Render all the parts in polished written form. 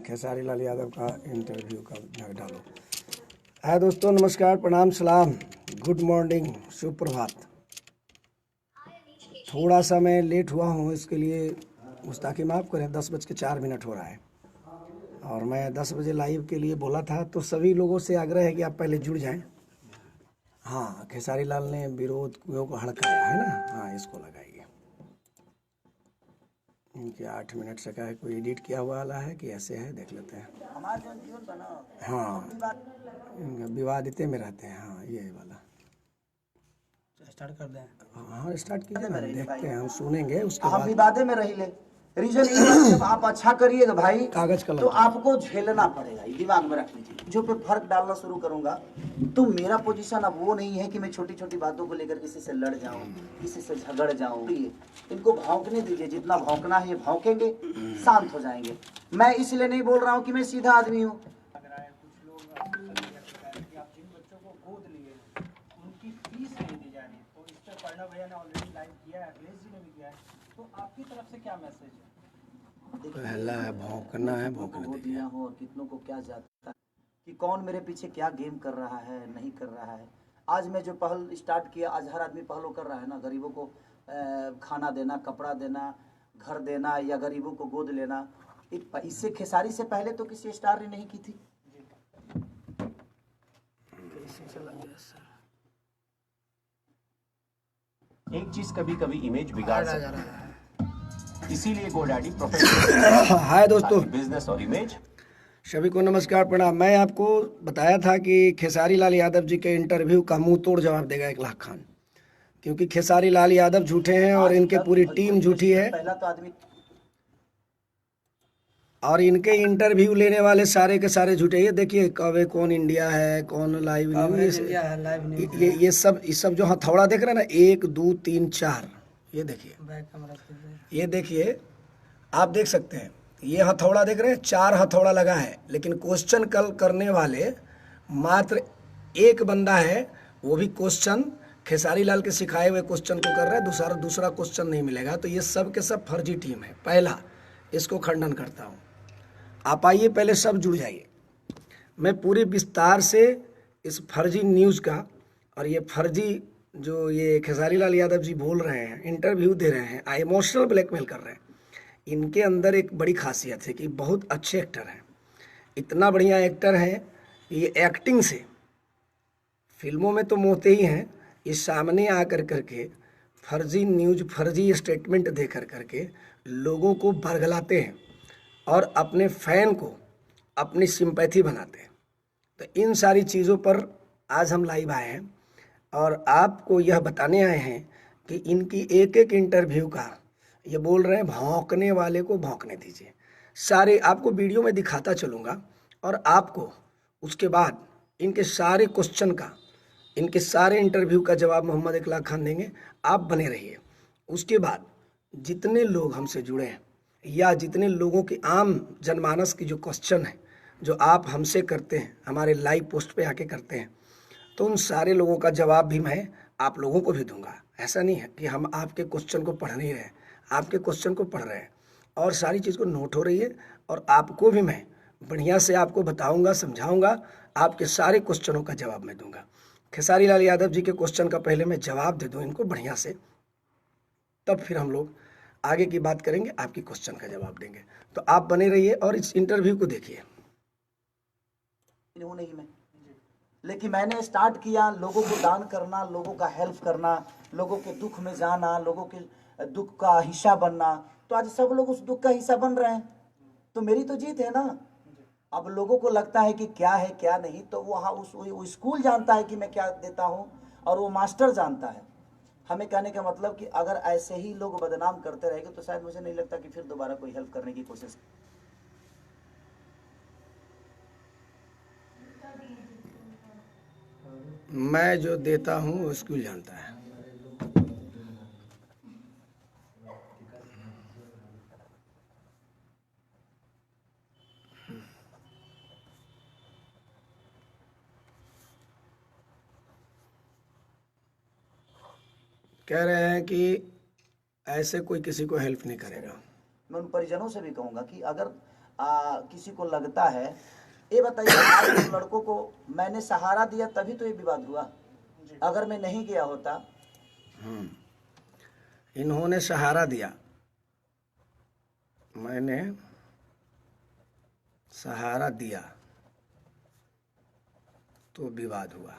खेसारी लाल यादव का इंटरव्यू का डालो। हाय दोस्तों, नमस्कार, प्रणाम, सलाम, गुड मॉर्निंग, सुप्रभात। थोड़ा सा मैं लेट हुआ हूँ, इसके लिए गुस्ताखी माफ़ करें। 10:04 हो रहा है और मैं 10 बजे लाइव के लिए बोला था, तो सभी लोगों से आग्रह है कि आप पहले जुड़ जाएं। हाँ, खेसारी लाल ने विरोधियों को हड़काया है ना। हाँ, इसको लगाइए। इनके 8 मिनट से का है, कोई एडिट किया हुआ वाला है कि ऐसे है, देख लेते हैं। हाँ, इनका विवादित में रहते हैं। हाँ, ये वाला स्टार्ट कर दें। हाँ, स्टार्ट कीजिए ना, देखते हैं, हम सुनेंगे उसके हम बाद। विवादे में रही ले। रीजन ये है कि जब आप अच्छा करिएगा भाई कागज कलम तो आपको झेलना पड़ेगा, ये दिमाग में रख लीजिए। जो पे फर्क डालना शुरू करूंगा तो मेरा पोजीशन अब वो नहीं है कि मैं छोटी छोटी बातों को लेकर किसी से लड़ जाऊं, किसी से झगड़ जाऊं। इनको भौंकने दीजिए, जितना भौंकना है ये भौंकेंगे, शांत हो जाएंगे। मैं इसलिए नहीं बोल रहा हूँ कि मैं सीधा आदमी हूँ। तो आपकी तरफ से क्या मैसेज है? पहला है भौंकना है, भौंकने हो दीजिए। दिया हो और कितनों को क्या जाता है कि कौन मेरे पीछे क्या गेम कर रहा है, नहीं कर रहा है। आज मैं जो पहल स्टार्ट किया, आज हर आदमी पहल कर रहा है ना। गरीबों को खाना देना, कपड़ा देना, घर देना, या गरीबों को गोद लेना। इससे खेसारी से पहले तो किसी स्टार ने नहीं की थी। एक चीज कभी कभी इमेज बिगाड़ सकती है, इसीलिए गोडैडी प्रोफेशनल हाय दोस्तों, बिजनेस और इमेज। सभी को नमस्कार, प्रणाम। मैं आपको बताया था कि खेसारी लाल यादव जी के इंटरव्यू का मुंह तोड़ जवाब देगा 1 लाख खान, क्योंकि खेसारी लाल यादव झूठे हैं और इनके पूरी टीम झूठी है। पहला तो आदमी और इनके इंटरव्यू लेने वाले सारे के सारे झूठे। ये देखिए, कब कौन इंडिया है, कौन लाइव न्यूज, ये सब जो हथौड़ा देख रहे हैं ना, 1 2 3 4, ये देखिए, ये देखिए, आप देख सकते हैं, ये हथौड़ा देख रहे हैं, 4 हथौड़ा लगा है। लेकिन क्वेश्चन कल करने वाले मात्र एक बंदा है, वो भी क्वेश्चन खेसारी लाल के सिखाए हुए क्वेश्चन को कर रहा है, दूसरा क्वेश्चन नहीं मिलेगा। तो ये सब के सब फर्जी टीम है। पहला, इसको खंडन करता हूँ। आप आइए, पहले सब जुड़ जाइए। मैं पूरी विस्तार से इस फर्जी न्यूज़ का और ये फर्जी जो ये खेसारी लाल यादव जी बोल रहे हैं, इंटरव्यू दे रहे हैं, इमोशनल ब्लैकमेल कर रहे हैं। इनके अंदर एक बड़ी खासियत है कि बहुत अच्छे एक्टर हैं। इतना बढ़िया एक्टर हैं, ये एक्टिंग से फिल्मों में तो मोते ही हैं, ये सामने आकर करके फर्जी न्यूज़, फर्जी स्टेटमेंट दे करके लोगों को बरगलाते हैं और अपने फैन को अपनी सिंपैथी बनाते हैं। तो इन सारी चीज़ों पर आज हम लाइव आए हैं और आपको यह बताने आए हैं कि इनकी एक एक इंटरव्यू का ये बोल रहे हैं, भौंकने वाले को भौंकने दीजिए। सारे आपको वीडियो में दिखाता चलूँगा और आपको उसके बाद इनके सारे क्वेश्चन का, इनके सारे इंटरव्यू का जवाब मोहम्मद 1 लाख खान देंगे। आप बने रहिए। उसके बाद जितने लोग हमसे जुड़े हैं या जितने लोगों की आम जनमानस की जो क्वेश्चन है, जो आप हमसे करते हैं, हमारे लाइव पोस्ट पे आके करते हैं, तो उन सारे लोगों का जवाब भी मैं आप लोगों को भी दूंगा। ऐसा नहीं है कि हम आपके क्वेश्चन को पढ़ नहीं रहे, आपके क्वेश्चन को पढ़ रहे हैं और सारी चीज़ को नोट हो रही है। और आपको भी मैं बढ़िया से आपको बताऊंगा, समझाऊंगा, आपके सारे क्वेश्चनों का जवाब मैं दूंगा। खेसारी लाल यादव जी के क्वेश्चन का पहले मैं जवाब दे दूं इनको बढ़िया से, तब फिर हम लोग आगे की बात करेंगे, आपकी क्वेश्चन का जवाब देंगे। तो आप बने रहिए और इस इंटरव्यू को देखिए। नहीं मैं, लेकिन मैंने स्टार्ट किया लोगों को दान करना, लोगों का हेल्प करना, लोगों के दुख में जाना, लोगों के दुख का हिस्सा बनना। तो आज सब लोग उस दुख का हिस्सा बन रहे हैं, तो मेरी तो जीत है ना। अब लोगों को लगता है कि क्या है क्या नहीं, तो वो स्कूल जानता है कि मैं क्या देता हूँ और वो मास्टर जानता है। हमें कहने का मतलब कि अगर ऐसे ही लोग बदनाम करते रहेंगे तो शायद मुझे नहीं लगता कि फिर दोबारा कोई हेल्प करने की कोशिश। मैं जो देता हूँ वो स्कूल जानता है। कह रहे हैं कि ऐसे कोई किसी को हेल्प नहीं करेगा। मैं उन परिजनों से भी कहूँगा कि अगर किसी को लगता है। ये बताइए, आज उन लड़कों को मैंने सहारा दिया तभी तो ये विवाद हुआ। अगर मैं नहीं गया होता, इन्होंने सहारा दिया, मैंने सहारा दिया तो विवाद हुआ।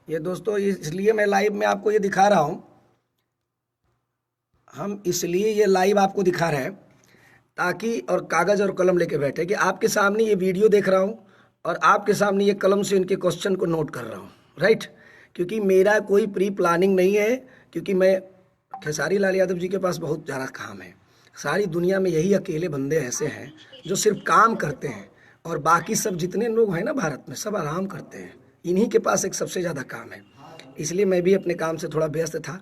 ये दोस्तों, इसलिए मैं लाइव में आपको ये दिखा रहा हूं। हम इसलिए ये लाइव आपको दिखा रहे हैं ताकि, और कागज और कलम लेके बैठे कि आपके सामने ये वीडियो देख रहा हूं और आपके सामने ये कलम से इनके क्वेश्चन को नोट कर रहा हूं, राइट। क्योंकि मेरा कोई प्री प्लानिंग नहीं है, क्योंकि मैं खेसारी लाल यादव जी के पास बहुत ज़्यादा काम है। सारी दुनिया में यही अकेले बंदे ऐसे हैं जो सिर्फ काम करते हैं, और बाकी सब जितने लोग हैं ना भारत में, सब आराम करते हैं। इन्हीं के पास एक सबसे ज़्यादा काम है। इसलिए मैं भी अपने काम से थोड़ा व्यस्त था,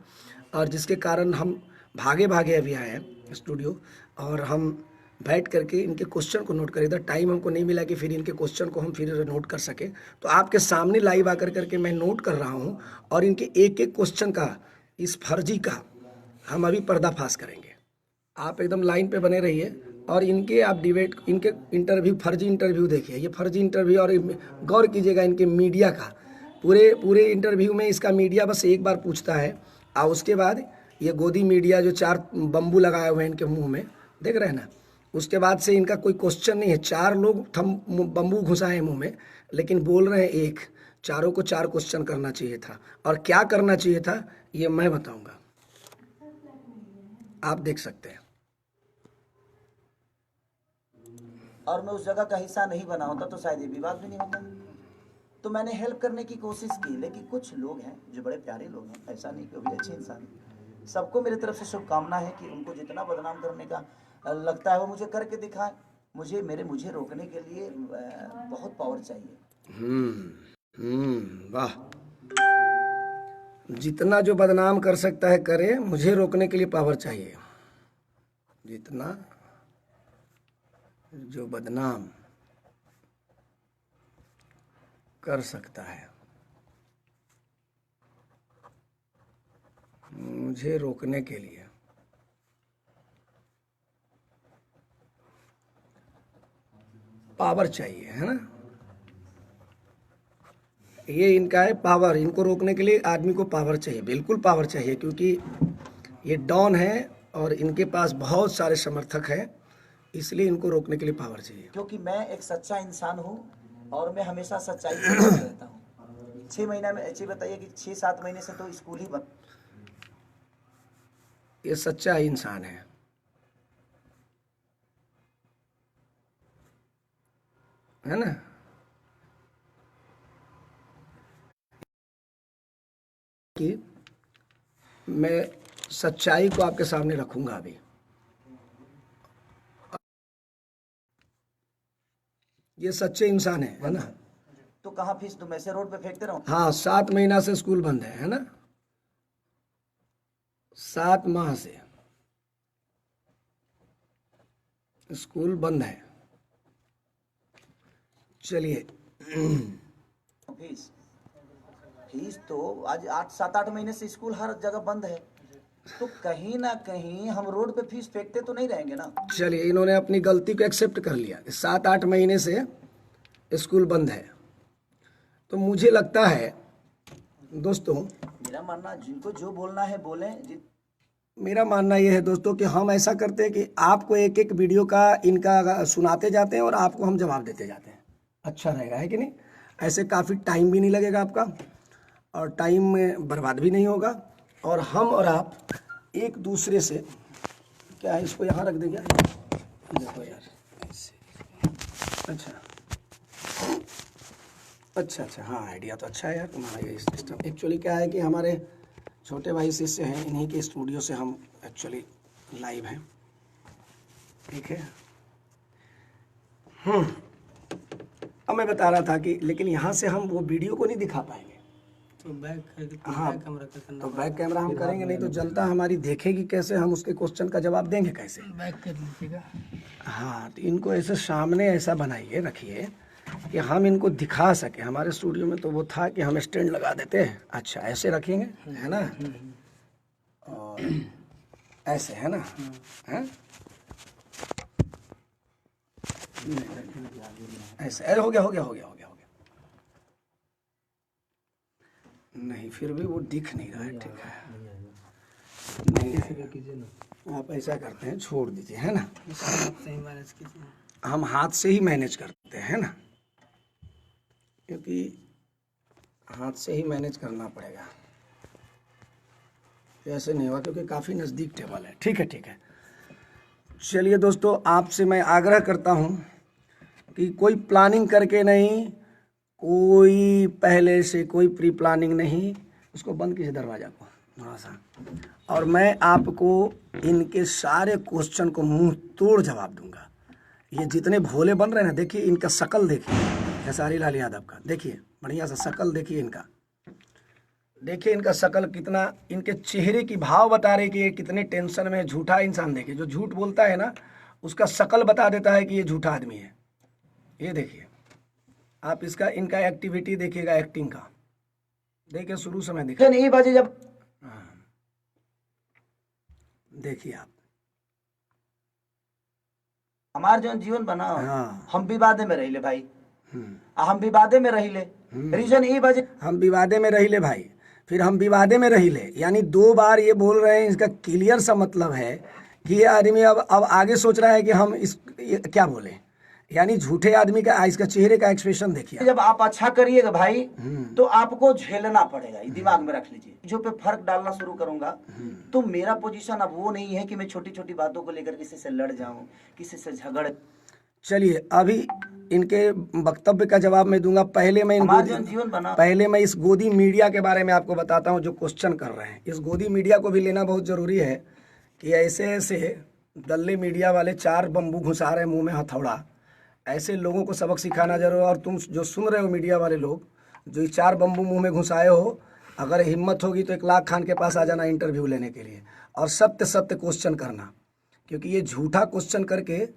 और जिसके कारण हम भागे भागे अभी आए हैं स्टूडियो, और हम बैठ करके इनके क्वेश्चन को नोट करें। इधर टाइम हमको नहीं मिला कि फिर इनके क्वेश्चन को हम फिर नोट कर सके, तो आपके सामने लाइव आकर करके मैं नोट कर रहा हूँ, और इनके एक एक क्वेश्चन का, इस फर्जी का हम अभी पर्दाफाश करेंगे। आप एकदम लाइन पे बने रहिए, और इनके आप डिबेट, इनके इंटरव्यू, फर्जी इंटरव्यू देखिए, ये फर्जी इंटरव्यू। और गौर कीजिएगा इनके मीडिया का, पूरे इंटरव्यू में इसका मीडिया बस एक बार पूछता है, और उसके बाद ये गोदी मीडिया जो 4 बम्बू लगाए हुए हैं इनके मुंह में, देख रहे हैं ना, उसके बाद से इनका कोई क्वेश्चन नहीं है। 4 लोग बम्बू घुसाए हैं मुंह में, लेकिन बोल रहे हैं एक। चारों को 4 क्वेश्चन करना चाहिए था, और क्या करना चाहिए था ये मैं बताऊंगा, आप देख सकते हैं। और मैं उस जगह का हिस्सा नहीं बना होता तो शायद ये विवाद भी नहीं होता। तो मैंने हेल्प करने की कोशिश की, लेकिन कुछ लोग हैं जो बड़े प्यारे लोग हैं, ऐसा नहीं कि वो भी अच्छे इंसान हैं। सबको मेरी तरफ से शुभकामना है कि उनको जितना बदनाम करने का लगता है वो मुझे करके दिखाएं। मुझे रोकने के लिए बहुत पावर चाहिए। वाह, जितना जो बदनाम कर सकता है करे, मुझे रोकने के लिए पावर चाहिए। जितना जो बदनाम कर सकता है, मुझे रोकने के लिए पावर चाहिए, है ना। ये इनका है पावर। इनको रोकने के लिए आदमी को पावर चाहिए, बिल्कुल पावर चाहिए, क्योंकि ये डॉन है और इनके पास बहुत सारे समर्थक हैं, इसलिए इनको रोकने के लिए पावर चाहिए। क्योंकि मैं एक सच्चा इंसान हूँ और मैं हमेशा सच्चाई पे रहता हूँ। 6 महीना में ऐसे बताइए कि 6-7 महीने से तो स्कूल ही बंद। ये सच्चा इंसान है ना। कि मैं सच्चाई को आपके सामने रखूंगा अभी। ये सच्चे इंसान है ना। तो कहाँ फीस दूं? मैं से रोड पे फेंकते रहूं? हाँ, 7 महीना से स्कूल बंद है ना। 7 माह से स्कूल बंद है। चलिए, फीस तो आज 7-8 महीने से स्कूल हर जगह बंद है, तो कहीं ना कहीं हम रोड पे फीस फेंकते तो नहीं रहेंगे ना। चलिए, इन्होंने अपनी गलती को एक्सेप्ट कर लिया। 7-8 महीने से स्कूल बंद है, तो मुझे लगता है दोस्तों, मेरा मानना, जिनको जो बोलना है बोलें। मेरा मानना यह है दोस्तों कि हम ऐसा करते हैं कि आपको एक एक वीडियो का इनका सुनाते जाते हैं और आपको हम जवाब देते जाते हैं। अच्छा रहेगा, है कि नहीं। ऐसे काफ़ी टाइम भी नहीं लगेगा आपका, और टाइम में बर्बाद भी नहीं होगा, और हम और आप एक दूसरे से, क्या है, इसको यहाँ रख देंगे। देखो यार, ऐसे। अच्छा, हाँ, आइडिया तो अच्छा है यार तुम्हारा ये सिस्टम। एक्चुअली क्या है कि हमारे छोटे भाई शिष्य हैं, इन्हीं के स्टूडियो से हम एक्चुअली लाइव हैं, ठीक है। अब मैं बता रहा था कि लेकिन यहाँ से हम वो वीडियो को नहीं दिखा पाएंगे, तो बैक, हाँ, कैमरा का करना, तो बैक कैमरा हम करेंगे नहीं तो जनता हमारी देखेगी कैसे, हम उसके क्वेश्चन का जवाब देंगे कैसे। बैक कर लीजिएगा। हाँ, तो इनको ऐसे सामने ऐसा बनाइए, रखिए कि हम इनको दिखा सके। हमारे स्टूडियो में तो वो था कि हम स्टैंड लगा देते हैं। अच्छा, ऐसे रखेंगे, है ना। और ऐसे है ना, हैं ऐसे, अरे हो गया हो गया हो गया हो गया हो गया, नहीं फिर भी वो दिख नहीं रहा है, ठीक है नहीं आएगा। आप ऐसा करते हैं, छोड़ दीजिए, है ना, हम हाथ से ही मैनेज करते हैं ना, क्योंकि हाथ से ही मैनेज करना पड़ेगा, ऐसे नहीं होगा क्योंकि काफ़ी नज़दीक टेबल है। ठीक है ठीक है, चलिए दोस्तों, आपसे मैं आग्रह करता हूँ कि कोई प्लानिंग करके नहीं, कोई पहले से कोई प्री प्लानिंग नहीं, उसको बंद कीजिए दरवाज़ा को थोड़ा सा, और मैं आपको इनके सारे क्वेश्चन को मुंह तोड़ जवाब दूंगा। ये जितने भोले बन रहे हैं ना, देखिए इनका शकल, देखिए खेसारी लाल यादव का, देखिए बढ़िया सा शकल, देखिए इनका, देखिए इनका शकल कितना, इनके चेहरे की भाव बता रहे कि ये कितने टेंशन में। झूठा इंसान देखिए, जो झूठ बोलता है ना, उसका शकल बता देता है कि ये झूठा आदमी है। ये देखिए आप इसका, इनका एक्टिविटी देखिएगा, एक्टिंग का देखिए, शुरू से मैं दिखा, नहीं बाजे जब देखिए आप, हमार जो जीवन बना, हाँ। हम विवादे में रहिले भाई, हम विवादे में रहिले, रीजन ये बाजे हम विवादे में रही ले भाई, फिर हम विवादे में रही ले, यानी 2 बार ये बोल रहे हैं। इसका क्लियर सा मतलब है कि ये आदमी अब आगे सोच रहा है कि हम क्या बोले, यानी झूठे आदमी का इसका चेहरे का एक्सप्रेशन देखिए। जब आप अच्छा करिएगा भाई तो आपको झेलना पड़ेगा, ये दिमाग में रख लीजिए। जो पे फर्क डालना शुरू करूंगा तो मेरा पोजीशन अब वो नहीं है कि मैं छोटी छोटी बातों को लेकर किसी से लड़ जाऊं, किसी से झगड़। चलिए अभी इनके वक्तव्य का जवाब मैं दूंगा। पहले मैं जीवन बना, पहले मैं इस गोदी मीडिया के बारे में आपको बताता हूं जो क्वेश्चन कर रहे हैं। इस गोदी मीडिया को भी लेना बहुत जरूरी है कि ऐसे ऐसे दल्ले मीडिया वाले 4 बम्बू घुसा रहे मुंह में हथौड़ा, ऐसे लोगों को सबक सिखाना जरूर। और तुम जो सुन रहे हो मीडिया वाले लोग, जो 4 बम्बू मुंह में घुसाए हो, अगर हिम्मत होगी तो 1 लाख खान के पास आ जाना इंटरव्यू लेने के लिए, और सत्य सत्य क्वेश्चन करना, क्योंकि ये झूठा क्वेश्चन करके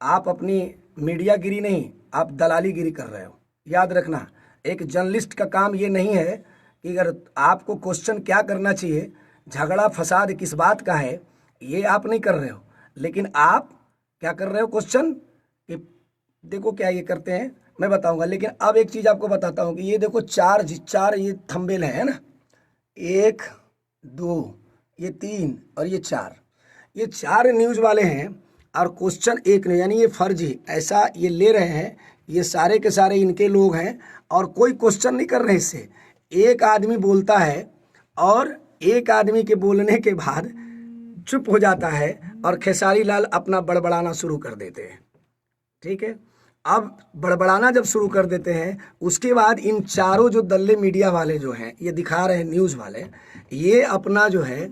आप अपनी मीडियागिरी नहीं, आप दलालीगिरी कर रहे हो। याद रखना, एक जर्नलिस्ट का काम ये नहीं है कि अगर आपको क्वेश्चन क्या करना चाहिए, झगड़ा फसाद किस बात का है, ये आप नहीं कर रहे हो, लेकिन आप क्या कर रहे हो, क्वेश्चन कि देखो क्या ये करते हैं, मैं बताऊंगा। लेकिन अब एक चीज़ आपको बताता हूँ कि ये देखो 4 ये थंबनेल है ना, 1 2 ये 3 और ये 4, ये 4 न्यूज़ वाले हैं और क्वेश्चन एक नहीं, यानी ये फर्जी ऐसा ये ले रहे हैं। ये सारे के सारे इनके लोग हैं और कोई क्वेश्चन नहीं कर रहे इससे। एक आदमी बोलता है और एक आदमी के बोलने के बाद चुप हो जाता है और खेसारी लाल अपना बड़बड़ाना शुरू कर देते हैं। ठीक है, अब बड़बड़ाना जब शुरू कर देते हैं, उसके बाद इन चारों जो दल्ले मीडिया वाले जो हैं, ये दिखा रहे हैं न्यूज़ वाले, ये अपना जो है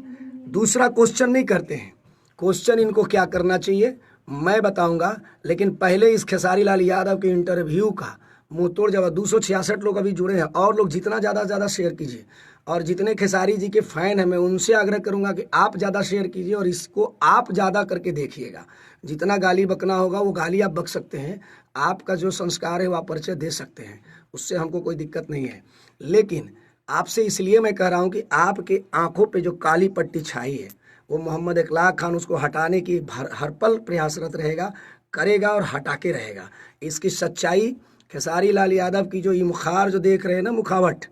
दूसरा क्वेश्चन नहीं करते हैं। क्वेश्चन इनको क्या करना चाहिए मैं बताऊंगा, लेकिन पहले इस खेसारी लाल यादव के इंटरव्यू का मुंह तोड़ जवाब। 266 लोग अभी जुड़े हैं, और लोग जितना ज़्यादा से ज़्यादा शेयर कीजिए, और जितने खेसारी जी के फ़ैन हैं मैं उनसे आग्रह करूंगा कि आप ज़्यादा शेयर कीजिए और इसको आप ज़्यादा करके देखिएगा। जितना गाली बकना होगा वो गाली आप बक सकते हैं, आपका जो संस्कार है वो आप परिचय दे सकते हैं, उससे हमको कोई दिक्कत नहीं है। लेकिन आपसे इसलिए मैं कह रहा हूँ कि आपके आंखों पे जो काली पट्टी छाई है, वो मोहम्मद इकलाक खान उसको हटाने की हर पल प्रयासरत रहेगा, करेगा और हटा के रहेगा। इसकी सच्चाई खेसारी लाल यादव की जो ये मुखार जो देख रहे हैं ना, मुखावट,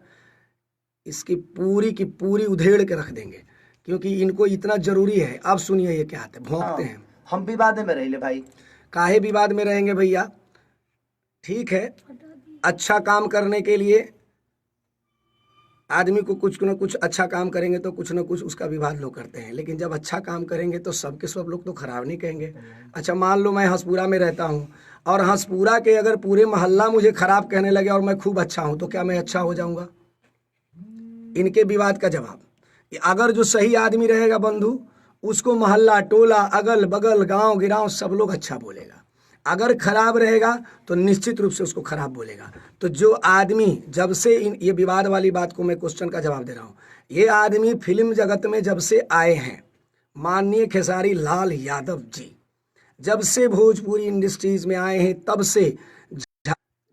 इसकी पूरी की पूरी उधेड़ के रख देंगे, क्योंकि इनको इतना जरूरी है। अब सुनिए ये क्या आते भौंकते हैं। हम विवाद में रहे भाई, काहे विवाद में रहेंगे भैया, ठीक है। अच्छा काम करने के लिए आदमी को कुछ न कुछ अच्छा काम करेंगे तो कुछ न कुछ उसका विवाद लोग करते हैं, लेकिन जब अच्छा काम करेंगे तो सबके सब लोग तो खराब नहीं कहेंगे। अच्छा मान लो मैं हंसपुरा में रहता हूँ और हंसपुरा के अगर पूरे मोहल्ला मुझे खराब कहने लगे और मैं खूब अच्छा हूँ, तो क्या मैं अच्छा हो जाऊँगा? इनके विवाद का जवाब, अगर जो सही आदमी रहेगा बंधु, उसको मोहल्ला टोला अगल बगल गांव गिराव सब लोग अच्छा बोलेगा। अगर खराब रहेगा तो निश्चित रूप से उसको खराब बोलेगा। तो जो आदमी जब से ये विवाद वाली बात को मैं क्वेश्चन का जवाब दे रहा हूँ, ये आदमी फिल्म जगत में जब से आए हैं, माननीय खेसारी लाल यादव जी जब से भोजपुरी इंडस्ट्रीज में आए हैं, तब से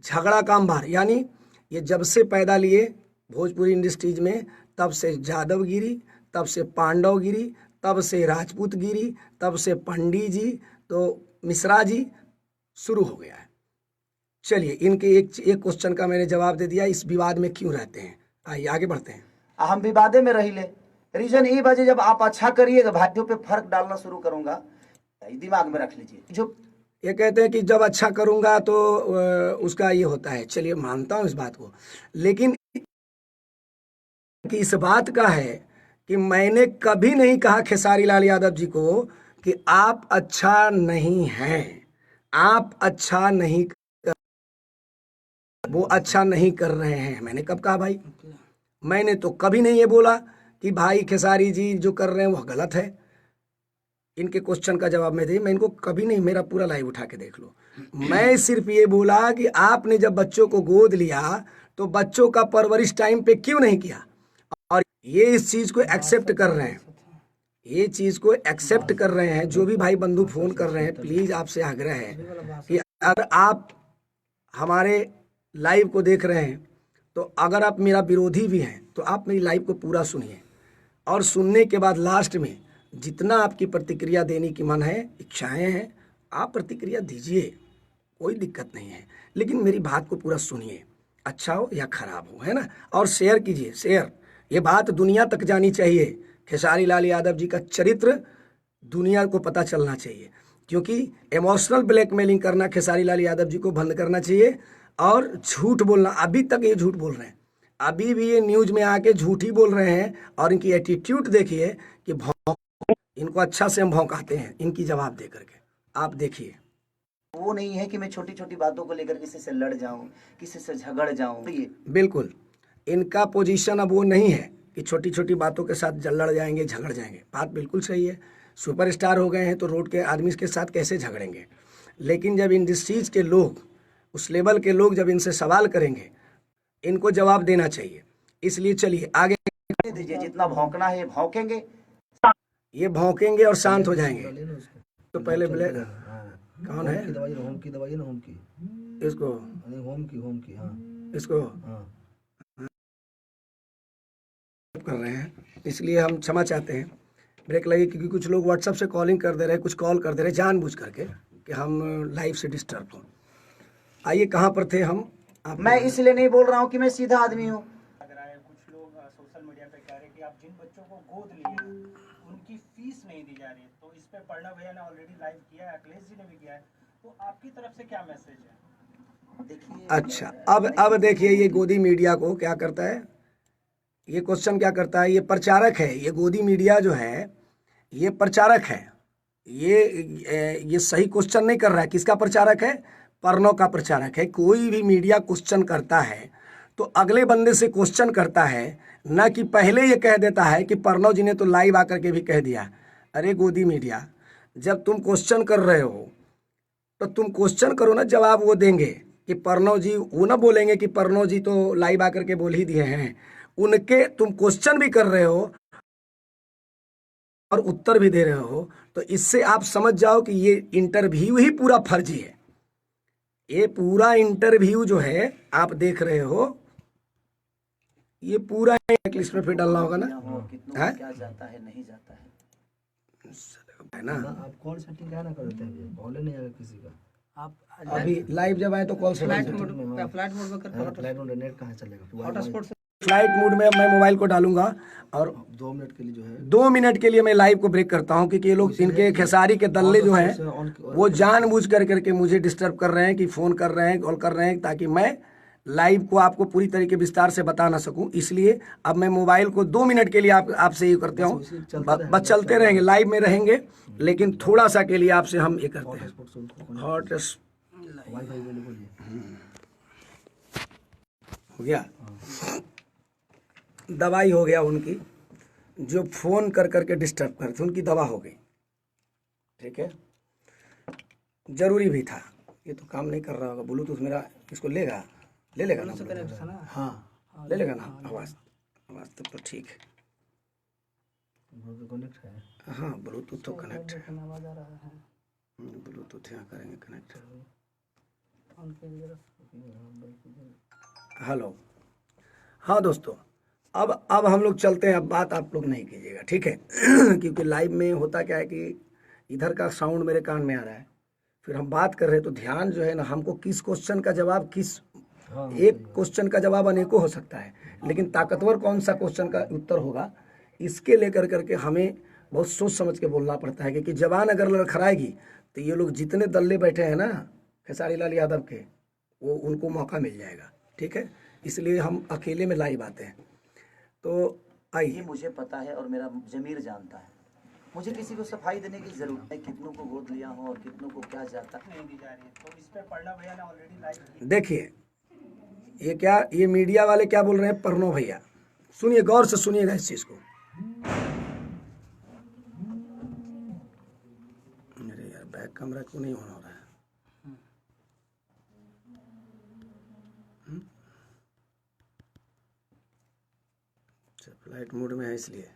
झगड़ा कामबार, यानी ये जब से पैदा लिए भोजपुरी इंडस्ट्रीज में, तब से जादवगिरी, तब से पांडवगिरी, तब से राजपूतगिरी, तब से पंडित जी, तो मिश्रा जी शुरू हो गया है। चलिए, इनके एक क्वेश्चन का मैंने जवाब दे दिया, इस विवाद में क्यों रहते हैं। आइए आगे बढ़ते हैं। हम विवादे में रही ले। रीजन ये बजे जब आप अच्छा करिएगा भाइयों पे फर्क डालना शुरू करूंगा, दिमाग में रख लीजिए। जो ये कहते हैं कि जब अच्छा करूंगा तो उसका ये होता है। चलिए, मानता हूं इस बात को, लेकिन कि इस बात का है कि मैंने कभी नहीं कहा खेसारी लाल यादव जी को कि आप अच्छा नहीं हैं, आप अच्छा नहीं, वो अच्छा नहीं कर रहे हैं। मैंने कब कहा भाई? मैंने तो कभी नहीं ये बोला कि भाई खेसारी जी जो कर रहे हैं वो गलत है। इनके क्वेश्चन का जवाब मैं इनको कभी नहीं, मेरा पूरा लाइव उठा के देख लो। मैं सिर्फ ये बोला कि आपने जब बच्चों को गोद लिया तो बच्चों का परवरिश टाइम पे क्यों नहीं किया, और ये इस चीज को एक्सेप्ट कर रहे हैं, ये चीज को एक्सेप्ट कर रहे हैं। जो भी भाई बंधु फोन कर रहे हैं, प्लीज आपसे आग्रह है कि अगर आप हमारे लाइव को देख रहे हैं तो अगर आप मेरा विरोधी भी हैं तो आप मेरी लाइव को पूरा सुनिए, और सुनने के बाद लास्ट में जितना आपकी प्रतिक्रिया देने की मन है, इच्छाएं हैं, आप प्रतिक्रिया दीजिए, कोई दिक्कत नहीं है, लेकिन मेरी बात को पूरा सुनिए, अच्छा हो या खराब हो, है ना। और शेयर कीजिए, शेयर, ये बात दुनिया तक जानी चाहिए। खेसारी लाल यादव जी का चरित्र दुनिया को पता चलना चाहिए, क्योंकि इमोशनल ब्लैकमेलिंग करना खेसारी लाल यादव जी को बंद करना चाहिए। और झूठ बोलना, अभी तक ये झूठ बोल रहे हैं, अभी भी ये न्यूज में आके झूठ ही बोल रहे हैं। और इनकी एटीट्यूड देखिए कि इनको अच्छा से हम भौंकाते हैं इनकी जवाब दे करके, आप देखिए। वो नहीं है कि मैं छोटी छोटी बातों को लेकर किसी से लड़ जाऊं, किसी से झगड़ जाऊं। बिल्कुल, इनका पोजीशन अब वो नहीं है कि छोटी छोटी बातों के साथ लड़ जाएंगे, झगड़ जाएंगे। बात बिल्कुल सही है, सुपरस्टार हो गए हैं तो रोड के आदमी के साथ कैसे झगड़ेंगे। लेकिन जब इंडस्ट्रीज के लोग, उस लेवल के लोग जब इनसे सवाल करेंगे, इनको जवाब देना चाहिए। इसलिए चलिए आगे दीजिए, जितना भौंकना है भौंकेंगे, ये भौंकेंगे और शांत हो जाएंगे। तो पहले ब्लैक कौन है? होम की दवाई ना, होम की, इसको होम की हाँ, इसको कर रहे हैं, इसलिए हम क्षमा चाहते हैं, ब्रेक लगी, क्योंकि कुछ लोग व्हाट्सएप से कॉलिंग कर दे रहे हैं, कुछ कॉल कर दे रहे हैं जानबूझ करके कि हम लाइव से डिस्टर्ब हों। आइए, कहाँ पर थे हम? मैं इसलिए नहीं बोल रहा हूँ कि मैं सीधा आदमी हूँ। कुछ लोग सोशल मीडिया पे कह रहे हैं कि आप जिन बच्चों को गोद लिए उनकी फीस नहीं दी जा रही है, तो इस पे पढ़ना भैया ने ऑलरेडी लाइव किया है, अखिलेश जी ने भी किया है, तो आपकी तरफ से क्या मैसेज है? देखिए, अच्छा, अब देखिए, ये गोदी मीडिया को क्या करता है, ये क्वेश्चन क्या करता है, ये प्रचारक है। ये गोदी मीडिया जो है ये प्रचारक है, ये सही क्वेश्चन नहीं कर रहा है। किसका प्रचारक है? पर्नो का प्रचारक है। कोई भी मीडिया क्वेश्चन करता है तो अगले बंदे से क्वेश्चन करता है, ना कि पहले ये कह देता है कि पर्नो जी ने तो लाइव आकर के भी कह दिया। अरे गोदी मीडिया, जब तुम क्वेश्चन कर रहे हो तो तुम क्वेश्चन करो ना, जवाब वो देंगे कि पर्नो जी, वो ना बोलेंगे कि पर्नो जी तो लाइव आकर के बोल ही दिए हैं। उनके तुम क्वेश्चन भी कर रहे हो और उत्तर भी दे रहे हो, तो इससे आप समझ जाओ कि ये इंटरव्यू ही पूरा फर्जी है। ये पूरा इंटरव्यू जो है आप देख रहे हो, ये पूरा लिस्ट में फिर डालना होगा ना, कितना क्या जाता है नहीं जाता है ना। आप कॉल सेटिंग क्या ना कर देते हैं, कॉल नहीं आएगा किसी का। आप अभी लाइव जब आए तो कॉल से फ्लाइट मोड में कर फ्लाइट मोड नेट कहाँ चलेगा? हॉटस्पॉट से फ्लाइट मोड में मैं मोबाइल को डालूंगा और 2 मिनट के लिए जो है 2 मिनट के लिए मैं लाइव को ब्रेक करता हूं, क्योंकि ये लोग, इनके खेसारी के दल्ले जो हैं वो जानबूझ करके मुझे डिस्टर्ब कर रहे हैं, कि फोन कर रहे हैं, कॉल कर रहे हैं, ताकि मैं लाइव को आपको पूरी तरीके विस्तार से बता ना सकूं। इसलिए अब मैं मोबाइल को 2 मिनट के लिए आपसे ये करते हूँ, बस चलते रहेंगे, लाइव में रहेंगे, लेकिन थोड़ा सा के लिए आपसे हम ये करते हैं। हॉट वाईफाई बोले बोलिए हो गया, दवाई हो गया उनकी, जो फोन कर करके डिस्टर्ब करते उनकी दवा हो गई, ठीक है। जरूरी भी था, ये तो काम नहीं कर रहा होगा ब्लूटूथ मेरा, इसको ले लेगा ना, हाँ ले लेगा ना, आवाज़ तब तो ठीक है। कनेक्ट है, हाँ ब्लूटूथ तो कनेक्ट है, ब्लूटूथ यहाँ करेंगे कनेक्ट। हेलो, हाँ दोस्तों, अब हम लोग चलते हैं, अब बात आप लोग नहीं कीजिएगा, ठीक है। क्योंकि लाइव में होता क्या है कि इधर का साउंड मेरे कान में आ रहा है, फिर हम बात कर रहे हैं तो ध्यान जो है ना, हमको किस क्वेश्चन का जवाब किस, एक क्वेश्चन का जवाब अनेकों हो सकता है, लेकिन ताकतवर कौन सा क्वेश्चन का उत्तर होगा, इसके लेकर करके हमें बहुत सोच समझ के बोलना पड़ता है। क्योंकि जबान अगर लड़खड़ाएगी तो ये लोग जितने दल्ले बैठे हैं ना खेसारी लाल यादव के, वो उनको मौका मिल जाएगा, ठीक है। इसलिए हम अकेले में लाइव आते हैं। तो ये आइए, मुझे पता है और मेरा जमीर जानता है, मुझे किसी को सफाई देने की जरूरत है, कितनों को गोद लिया हो और कितनों को क्या जाता है। नहीं दी जा रही है, तो इस पे पढ़ना भैया ने ऑलरेडी लाइव किया। देखिए ये क्या, ये मीडिया वाले क्या बोल रहे हैं, प्रणव भैया, सुनिए, गौर से सुनिएगा इस चीज़ को। अरे यार बैक कैमरा क्यों नहीं ऑन हो रहा है? फ्लाइट मोड में है इसलिए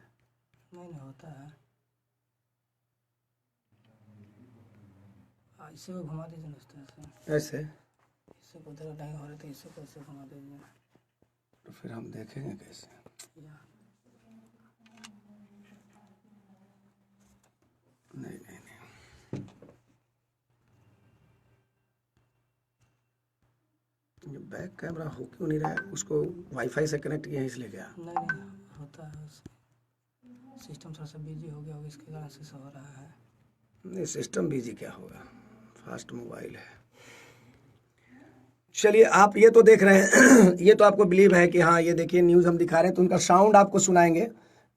नहीं होता है। इसे को घुमा दीजिए ना इस तरह से, ऐसे, इससे को उधर नहीं हो रहे तो इससे को ऐसे घुमा दीजिए। तो फिर हम देखेंगे कैसे। नहीं नहीं नहीं, ये बैक कैमरा हो क्यों नहीं रहा है? उसको वाईफाई से कनेक्ट किया है इसलिए क्या? नहीं होता है, सिस्टम थोड़ा सा बिजी हो गया होगा, इसके कारण से हो रहा है। नहीं सिस्टम बिजी क्या होगा, फास्ट मोबाइल है। चलिए, आप ये तो देख रहे हैं ये तो आपको बिलीव है कि हाँ ये देखिए न्यूज़ हम दिखा रहे हैं, तो उनका साउंड आपको सुनाएंगे।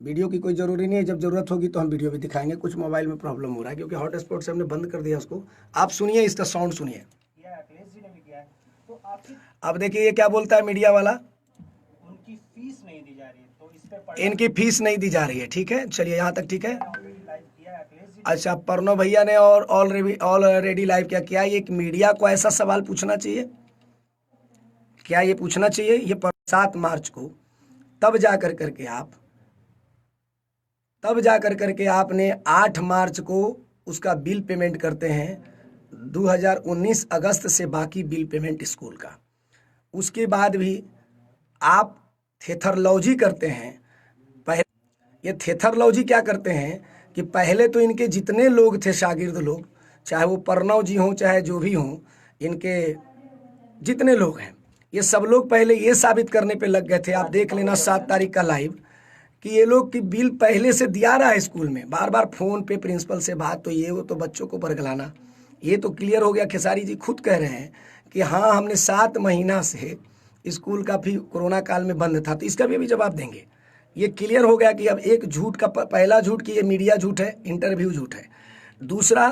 वीडियो की कोई ज़रूरी नहीं है, जब ज़रूरत होगी तो हम वीडियो भी दिखाएंगे। कुछ मोबाइल में प्रॉब्लम हो रहा है क्योंकि हॉटस्पॉट से हमने बंद कर दिया उसको। आप सुनिए, इसका साउंड सुनिए। किया है, अखिलेश जी ने भी किया है। तो आपकी अब देखिए ये क्या बोलता है मीडिया वाला, उनकी फीस नहीं दी जा रही है, तो इस पे पढ़ना इनकी फीस नहीं दी जा रही है, ठीक है। चलिए यहाँ तक ठीक है। ऑलरेडी लाइव किया है अखिलेश जी। अच्छा, प्रणव भैया ने और ऑलरेडी लाइव क्या ये मीडिया को ऐसा सवाल पूछना चाहिए? क्या ये पूछना चाहिए? ये 7 मार्च को तब जा कर करके आपने 8 मार्च को उसका बिल पेमेंट करते हैं। 2019 अगस्त से बाकी बिल पेमेंट स्कूल का, उसके बाद भी आप थेथरलॉजी करते हैं। पहले ये थेथरलॉजी क्या करते हैं कि पहले तो इनके जितने लोग थे शागिर्द लोग, चाहे वो प्रणव जी हों चाहे जो भी हों, इनके जितने लोग हैं, ये सब लोग पहले ये साबित करने पे लग गए थे। आप देख लेना 7 तारीख का लाइव, कि ये लोग की बिल पहले से दिया रहा है स्कूल में, बार बार फ़ोन पे प्रिंसिपल से बात, तो ये वो तो बच्चों को बरगलाना, ये तो क्लियर हो गया। खेसारी जी खुद कह रहे हैं कि हाँ हमने 7 महीना से स्कूल का भी कोरोना काल में बंद था, तो इसका भी जवाब देंगे। ये क्लियर हो गया कि अब एक झूठ का पहला झूठ कि ये मीडिया झूठ है, इंटरव्यू झूठ है। दूसरा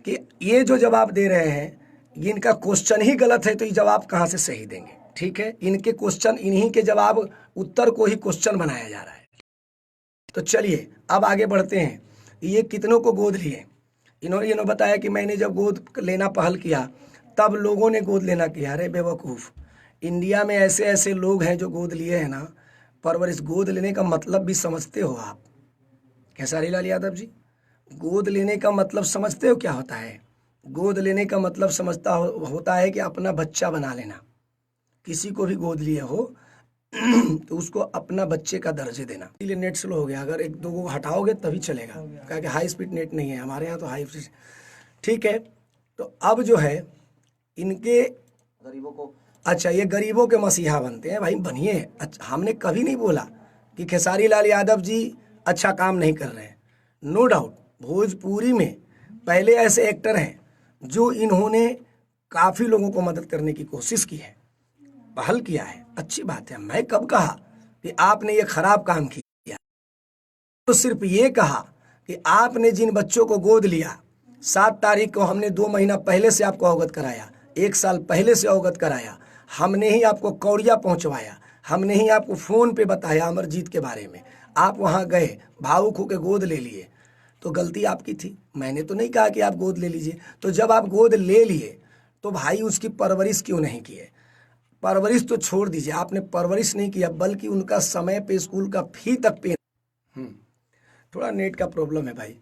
कि ये जो जवाब दे रहे हैं ये इनका क्वेश्चन ही गलत है, तो ये जवाब कहाँ से सही देंगे? ठीक है, इनके क्वेश्चन, इन्हीं के जवाब उत्तर को ही क्वेश्चन बनाया जा रहा है। तो चलिए अब आगे बढ़ते हैं। ये कितनों को गोद लिए? इन्होंने बताया कि मैंने जब गोद लेना पहल किया तब लोगों ने गोद लेना किया। अरे बेवकूफ़, इंडिया में ऐसे ऐसे लोग हैं जो गोद लिए हैं ना, परवरिश। गोद लेने का मतलब भी समझते हो आप खेसारी लाल यादव जी? गोद लेने का मतलब समझते हो क्या होता है? गोद लेने का मतलब होता है कि अपना बच्चा बना लेना। किसी को भी गोद लिए हो तो उसको अपना बच्चे का दर्जे देना। इसलिए नेट स्लो हो गया, अगर 1-2 को हटाओगे तभी चलेगा, क्योंकि हाई स्पीड नेट नहीं है हमारे यहाँ, तो हाई स्पीड। ठीक है, तो अब जो है इनके गरीबों को, अच्छा ये गरीबों के मसीहा बनते हैं। भाई बनिए, अच्छा हमने कभी नहीं बोला कि खेसारी लाल यादव जी अच्छा काम नहीं कर रहे हैं, नो डाउट। भोजपुरी में पहले ऐसे एक्टर हैं जो इन्होंने काफ़ी लोगों को मदद करने की कोशिश की है, पहल किया है, अच्छी बात है। मैं कब कहा कि आपने ये खराब काम किया? तो सिर्फ ये कहा कि आपने जिन बच्चों को गोद लिया, 7 तारीख को हमने 2 महीना पहले से आपको अवगत कराया, 1 साल पहले से अवगत कराया, हमने ही आपको कौड़िया पहुंचवाया, हमने ही आपको फ़ोन पे बताया अमरजीत के बारे में, आप वहां गए, भावुक होकर गोद ले लिए, तो गलती आपकी थी। मैंने तो नहीं कहा कि आप गोद ले लीजिए। तो जब आप गोद ले लिए तो भाई उसकी परवरिश क्यों नहीं किए? परवरिश तो छोड़ दीजिए, आपने परवरिश नहीं किया, बल्कि उनका समय पे स्कूल का फी तक पे। थोड़ा नेट का प्रॉब्लम है भाई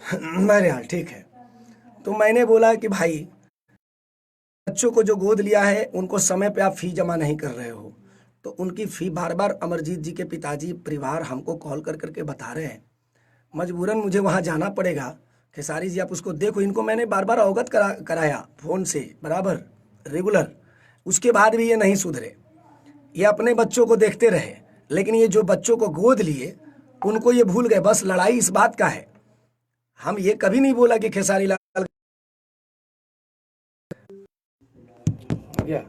मेरे यहाँ, ठीक है। तो मैंने बोला कि भाई बच्चों को जो गोद लिया है उनको समय पे आप फी जमा नहीं कर रहे हो, तो उनकी फ़ी बार बार अमरजीत जी के पिताजी परिवार हमको कॉल कर करके बता रहे हैं। मजबूरन मुझे वहाँ जाना पड़ेगा। खेसारी जी आप उसको देखो, इनको मैंने बार बार अवगत कराया फ़ोन से बराबर रेगुलर, उसके बाद भी ये नहीं सुधरे। ये अपने बच्चों को देखते रहे, लेकिन ये जो बच्चों को गोद लिए उनको ये भूल गए। बस लड़ाई इस बात का है, हम ये कभी नहीं बोला कि खेसारी लाल क्या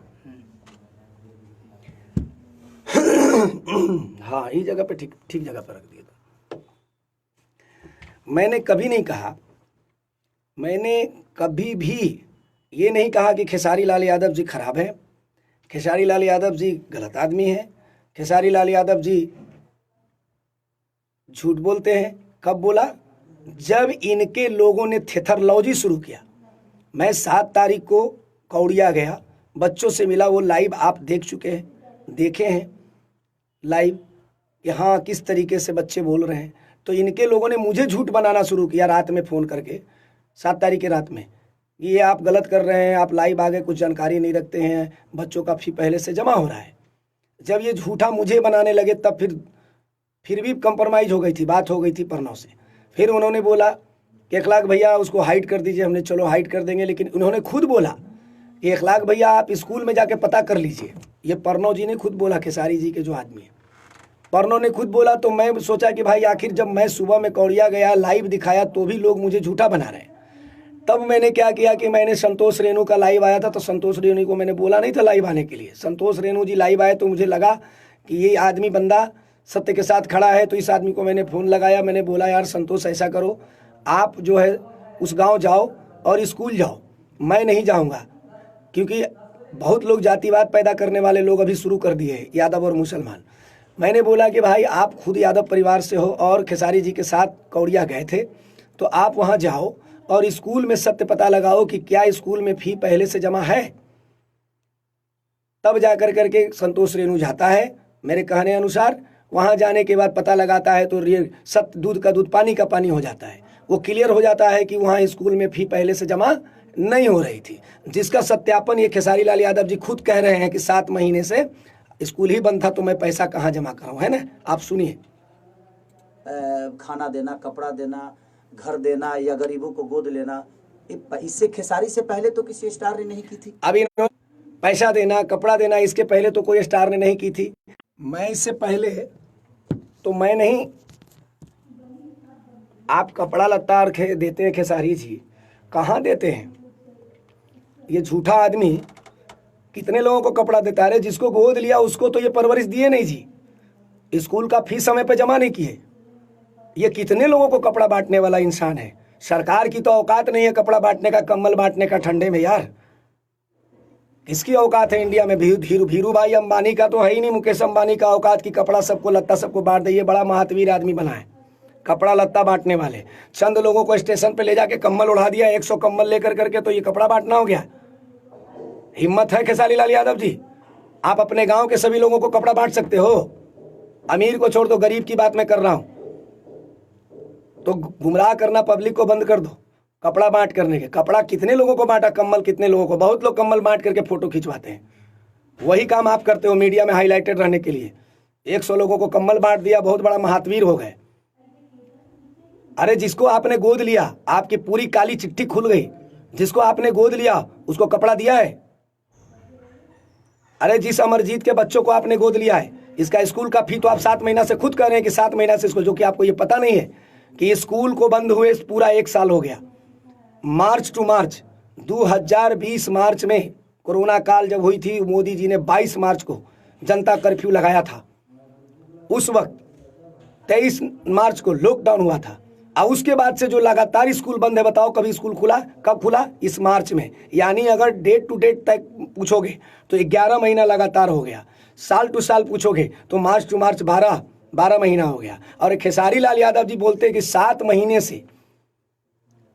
हाँ इस जगह पे ठीक जगह पर रख दिया था। मैंने कभी नहीं कहा, मैंने कभी भी ये नहीं कहा कि खेसारी लाल यादव जी खराब है, खेसारी लाल यादव जी गलत आदमी है, खेसारी लाल यादव जी झूठ बोलते हैं। कब बोला? जब इनके लोगों ने थेथरलॉजी शुरू किया। मैं 7 तारीख को कौड़िया गया, बच्चों से मिला, वो लाइव आप देख चुके हैं, देखे हैं लाइव कि हाँ किस तरीके से बच्चे बोल रहे हैं। तो इनके लोगों ने मुझे झूठ बनाना शुरू किया रात में फ़ोन करके, 7 तारीख की रात में, ये आप गलत कर रहे हैं, आप लाइव आगे कुछ जानकारी नहीं रखते हैं, बच्चों का फ़ी पहले से जमा हो रहा है। जब ये झूठा मुझे बनाने लगे तब फिर भी कंप्रोमाइज़ हो गई थी, बात हो गई थी प्रणव से। फिर उन्होंने बोला कि 1 लाख भैया उसको हाइड कर दीजिए। हमने चलो हाइड कर देंगे, लेकिन उन्होंने खुद बोला कि 1 लाख भैया आप स्कूल में जाके पता कर लीजिए। ये प्रणव जी ने खुद बोला, खेसारी जी के जो आदमी है प्रणव ने खुद बोला। तो मैं सोचा कि भाई आखिर जब मैं सुबह में कौड़िया गया, लाइव दिखाया, तो भी लोग मुझे झूठा बना रहे हैं। तब मैंने क्या किया कि मैंने संतोष रेणु का लाइव आया था, तो संतोष रेणु को मैंने बोला नहीं था लाइव आने के लिए। संतोष रेणु जी लाइव आए तो मुझे लगा कि ये आदमी बंदा सत्य के साथ खड़ा है, तो इस आदमी को मैंने फ़ोन लगाया। मैंने बोला यार संतोष ऐसा करो, आप जो है उस गांव जाओ और स्कूल जाओ, मैं नहीं जाऊंगा, क्योंकि बहुत लोग जातिवाद पैदा करने वाले लोग अभी शुरू कर दिए हैं, यादव और मुसलमान। मैंने बोला कि भाई आप खुद यादव परिवार से हो और खेसारी जी के साथ कौड़िया गए थे, तो आप वहाँ जाओ और स्कूल में सत्य पता लगाओ कि क्या स्कूल में फ़ी पहले से जमा है। तब जा करके संतोष रेणु जाता है, मेरे कहने अनुसार। वहाँ जाने के बाद पता लगाता है तो सत्य दूध का दूध पानी का पानी हो जाता है। वो क्लियर हो जाता है कि वहाँ स्कूल में फ़ी पहले से जमा नहीं हो रही थी, जिसका सत्यापन ये खेसारी लाल यादव जी खुद कह रहे हैं कि 7 महीने से स्कूल ही बंद था, तो मैं पैसा कहाँ जमा कराऊँ, है ना। आप सुनिए। खाना देना, कपड़ा देना, घर देना या गरीबों को गोद लेना, इससे खेसारी से पहले तो किसी स्टार ने नहीं की थी। अभी पैसा देना, कपड़ा देना, इसके पहले तो कोई स्टार ने नहीं की थी। मैं इससे पहले तो मैं नहीं, आप कपड़ा लत्ता देते हैं खेसारी जी, कहाँ देते हैं? ये झूठा आदमी कितने लोगों को कपड़ा देता है? जिसको गोद लिया उसको तो ये परवरिश दिए नहीं जी, स्कूल का फीस समय पे जमा नहीं किए। ये कितने लोगों को कपड़ा बांटने वाला इंसान है। सरकार की तो औकात नहीं है कपड़ा बांटने का, कंबल बांटने का ठंडे में। यार किसकी औकात है इंडिया में? धीरू भाई अंबानी का तो है ही नहीं, मुकेश अंबानी का औकात की कपड़ा सबको लत्ता सबको बांट दे। ये बड़ा महावीर आदमी बना है, कपड़ा लत्ता बांटने वाले। चंद लोगों को स्टेशन पे ले जाके कंबल उड़ा दिया, 100 कंबल लेकर करके, तो ये कपड़ा बांटना हो गया? हिम्मत है खेसारी लाल यादव जी? आप अपने गांव के सभी लोगों को कपड़ा बांट सकते हो? अमीर को छोड़ दो, गरीब की बात मैं कर रहा हूं। तो गुमराह करना पब्लिक को बंद कर दो कपड़ा बांट करने के। कपड़ा कितने लोगों को बांटा, कंबल कितने लोगों को? बहुत लोग कंबल बांट करके फोटो खिंचवाते हैं। वही काम आप करते हो मीडिया में हाईलाइटेड रहने के लिए। 100 लोगों को कंबल बांट दिया, बहुत बड़ा महावीर हो गए। अरे जिसको आपने गोद लिया, आपकी पूरी काली चिट्ठी खुल गई। जिसको आपने गोद लिया उसको कपड़ा दिया है? अरे जिस अमरजीत के बच्चों को आपने गोद लिया है, इसका स्कूल का फी तो आप 7 महीना से खुद कह रहे हैं कि 7 महीना से इसको, जो कि आपको ये पता नहीं है कि स्कूल को बंद हुए पूरा 1 साल हो गया। मार्च टू मार्च 2020 मार्च में कोरोना काल जब हुई थी, मोदी जी ने 22 मार्च को जनता कर्फ्यू लगाया था। उस वक्त 23 मार्च को लॉकडाउन हुआ था। और उसके बाद से जो लगातार स्कूल बंद है, बताओ कभी स्कूल खुला? कब खुला? इस मार्च में। यानी अगर डेट टू डेट तक पूछोगे तो 11 महीना लगातार हो गया। साल टू साल पूछोगे तो मार्च टू मार्च 12 महीना हो गया। और खेसारी लाल यादव जी बोलते हैं कि 7 महीने से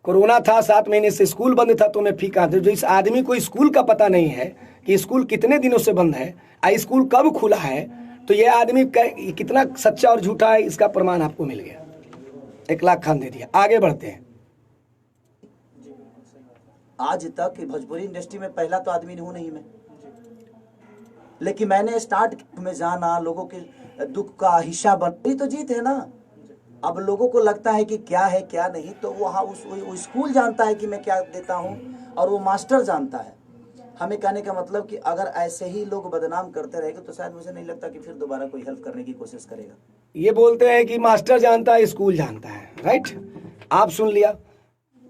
कोरोना था, 7 महीने से स्कूल बंद था, तो मैं फी कहा। जो इस आदमी को स्कूल का पता नहीं है कि स्कूल कितने दिनों से बंद है, स्कूल कब खुला है, तो ये आदमी कितना सच्चा और झूठा है, इसका प्रमाण आपको मिल गया। 1 लाख खान दे दिया। आगे बढ़ते हैं। आज तक भोजपुरी इंडस्ट्री में पहला तो आदमी हूं नहीं मैं, लेकिन मैंने स्टार्ट में जाना, लोगों के दुख का हिस्सा बन, तो जीत है ना। अब लोगों को लगता है कि क्या है क्या नहीं, तो वहाँ वो स्कूल जानता है कि मैं क्या देता हूँ, और वो मास्टर जानता है। हमें कहने का मतलब कि अगर ऐसे ही लोग बदनाम करते रहेंगे तो शायद मुझे नहीं लगता कि फिर दोबारा कोई हेल्प करने की कोशिश करेगा। ये बोलते हैं कि मास्टर जानता है, स्कूल जानता है, राइट। आप सुन लिया,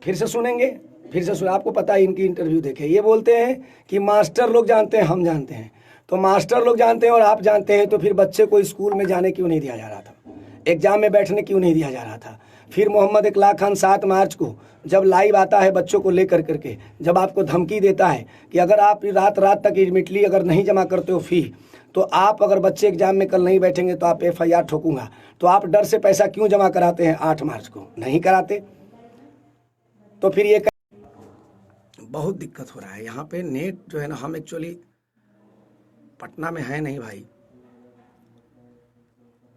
फिर से सुनेंगे, फिर से सुन, आपको पता है इनकी इंटरव्यू देखे। ये बोलते हैं कि मास्टर लोग जानते हैं, हम जानते हैं। तो मास्टर लोग जानते हैं और आप जानते हैं, तो फिर बच्चे को स्कूल में जाने क्यों नहीं दिया जा रहा था, एग्जाम में बैठने क्यों नहीं दिया जा रहा था। फिर मोहम्मद इकलाक खान 7 मार्च को जब लाइव आता है बच्चों को लेकर करके, जब आपको धमकी देता है कि अगर आप रात रात तक इमीडिएटली अगर नहीं जमा करते हो फी, तो आप अगर बच्चे एग्जाम में कल नहीं बैठेंगे तो आप FIR ठोकूंगा, तो आप डर से पैसा क्यों जमा कराते हैं 8 मार्च को, नहीं कराते। तो फिर ये बहुत दिक्कत हो रहा है यहाँ पे। नेट जो है ना, हम एक्चुअली पटना में है नहीं भाई,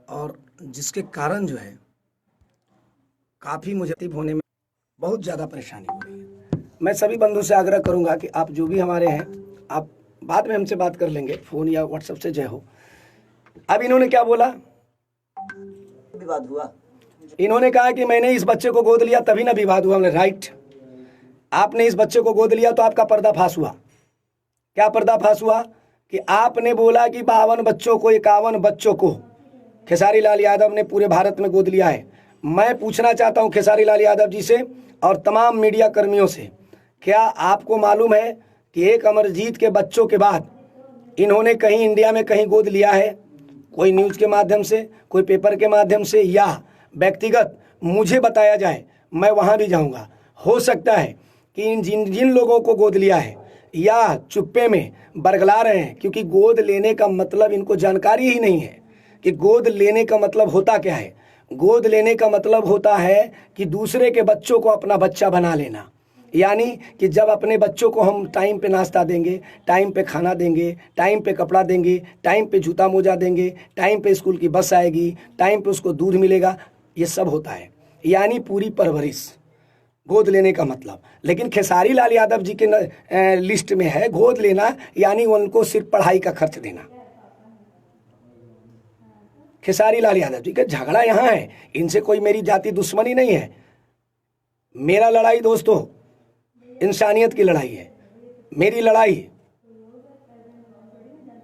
और जिसके कारण जो है काफ़ी मुझे होने में बहुत ज़्यादा परेशानी हो रही है। मैं सभी बंधु से आग्रह करूंगा कि आप जो भी हमारे हैं, आप बाद में हमसे बात कर लेंगे फ़ोन या व्हाट्सएप से, जय हो। अब इन्होंने क्या बोला, विवाद हुआ, इन्होंने कहा कि मैंने इस बच्चे को गोद लिया तभी ना विवाद हुआ। हमने राइट, आपने इस बच्चे को गोद लिया तो आपका पर्दाफाश हुआ। क्या पर्दाफाश हुआ कि आपने बोला कि 52 बच्चों को, 51 बच्चों को खेसारी लाल यादव ने पूरे भारत में गोद लिया है। मैं पूछना चाहता हूं खेसारी लाल यादव जी से और तमाम मीडिया कर्मियों से, क्या आपको मालूम है कि एक अमरजीत के बच्चों के बाद इन्होंने कहीं इंडिया में कहीं गोद लिया है? कोई न्यूज़ के माध्यम से, कोई पेपर के माध्यम से, या व्यक्तिगत मुझे बताया जाए, मैं वहाँ भी जाऊँगा। हो सकता है कि जिन लोगों को गोद लिया है या चुप्पे में बरगला रहे हैं, क्योंकि गोद लेने का मतलब इनको जानकारी ही नहीं है कि गोद लेने का मतलब होता क्या है। गोद लेने का मतलब होता है कि दूसरे के बच्चों को अपना बच्चा बना लेना, यानी कि जब अपने बच्चों को हम टाइम पे नाश्ता देंगे, टाइम पे खाना देंगे, टाइम पे कपड़ा देंगे, टाइम पे जूता मोजा देंगे, टाइम पे स्कूल की बस आएगी, टाइम पे उसको दूध मिलेगा, ये सब होता है, यानी पूरी परवरिश, गोद लेने का मतलब। लेकिन खेसारी लाल यादव जी के लिस्ट में है गोद लेना, यानी उनको सिर्फ पढ़ाई का खर्च देना। खेसारी लाल यादव जी का झगड़ा यहाँ है, इनसे कोई मेरी जाति दुश्मनी नहीं है। मेरा लड़ाई दोस्तों इंसानियत की लड़ाई है, मेरी लड़ाई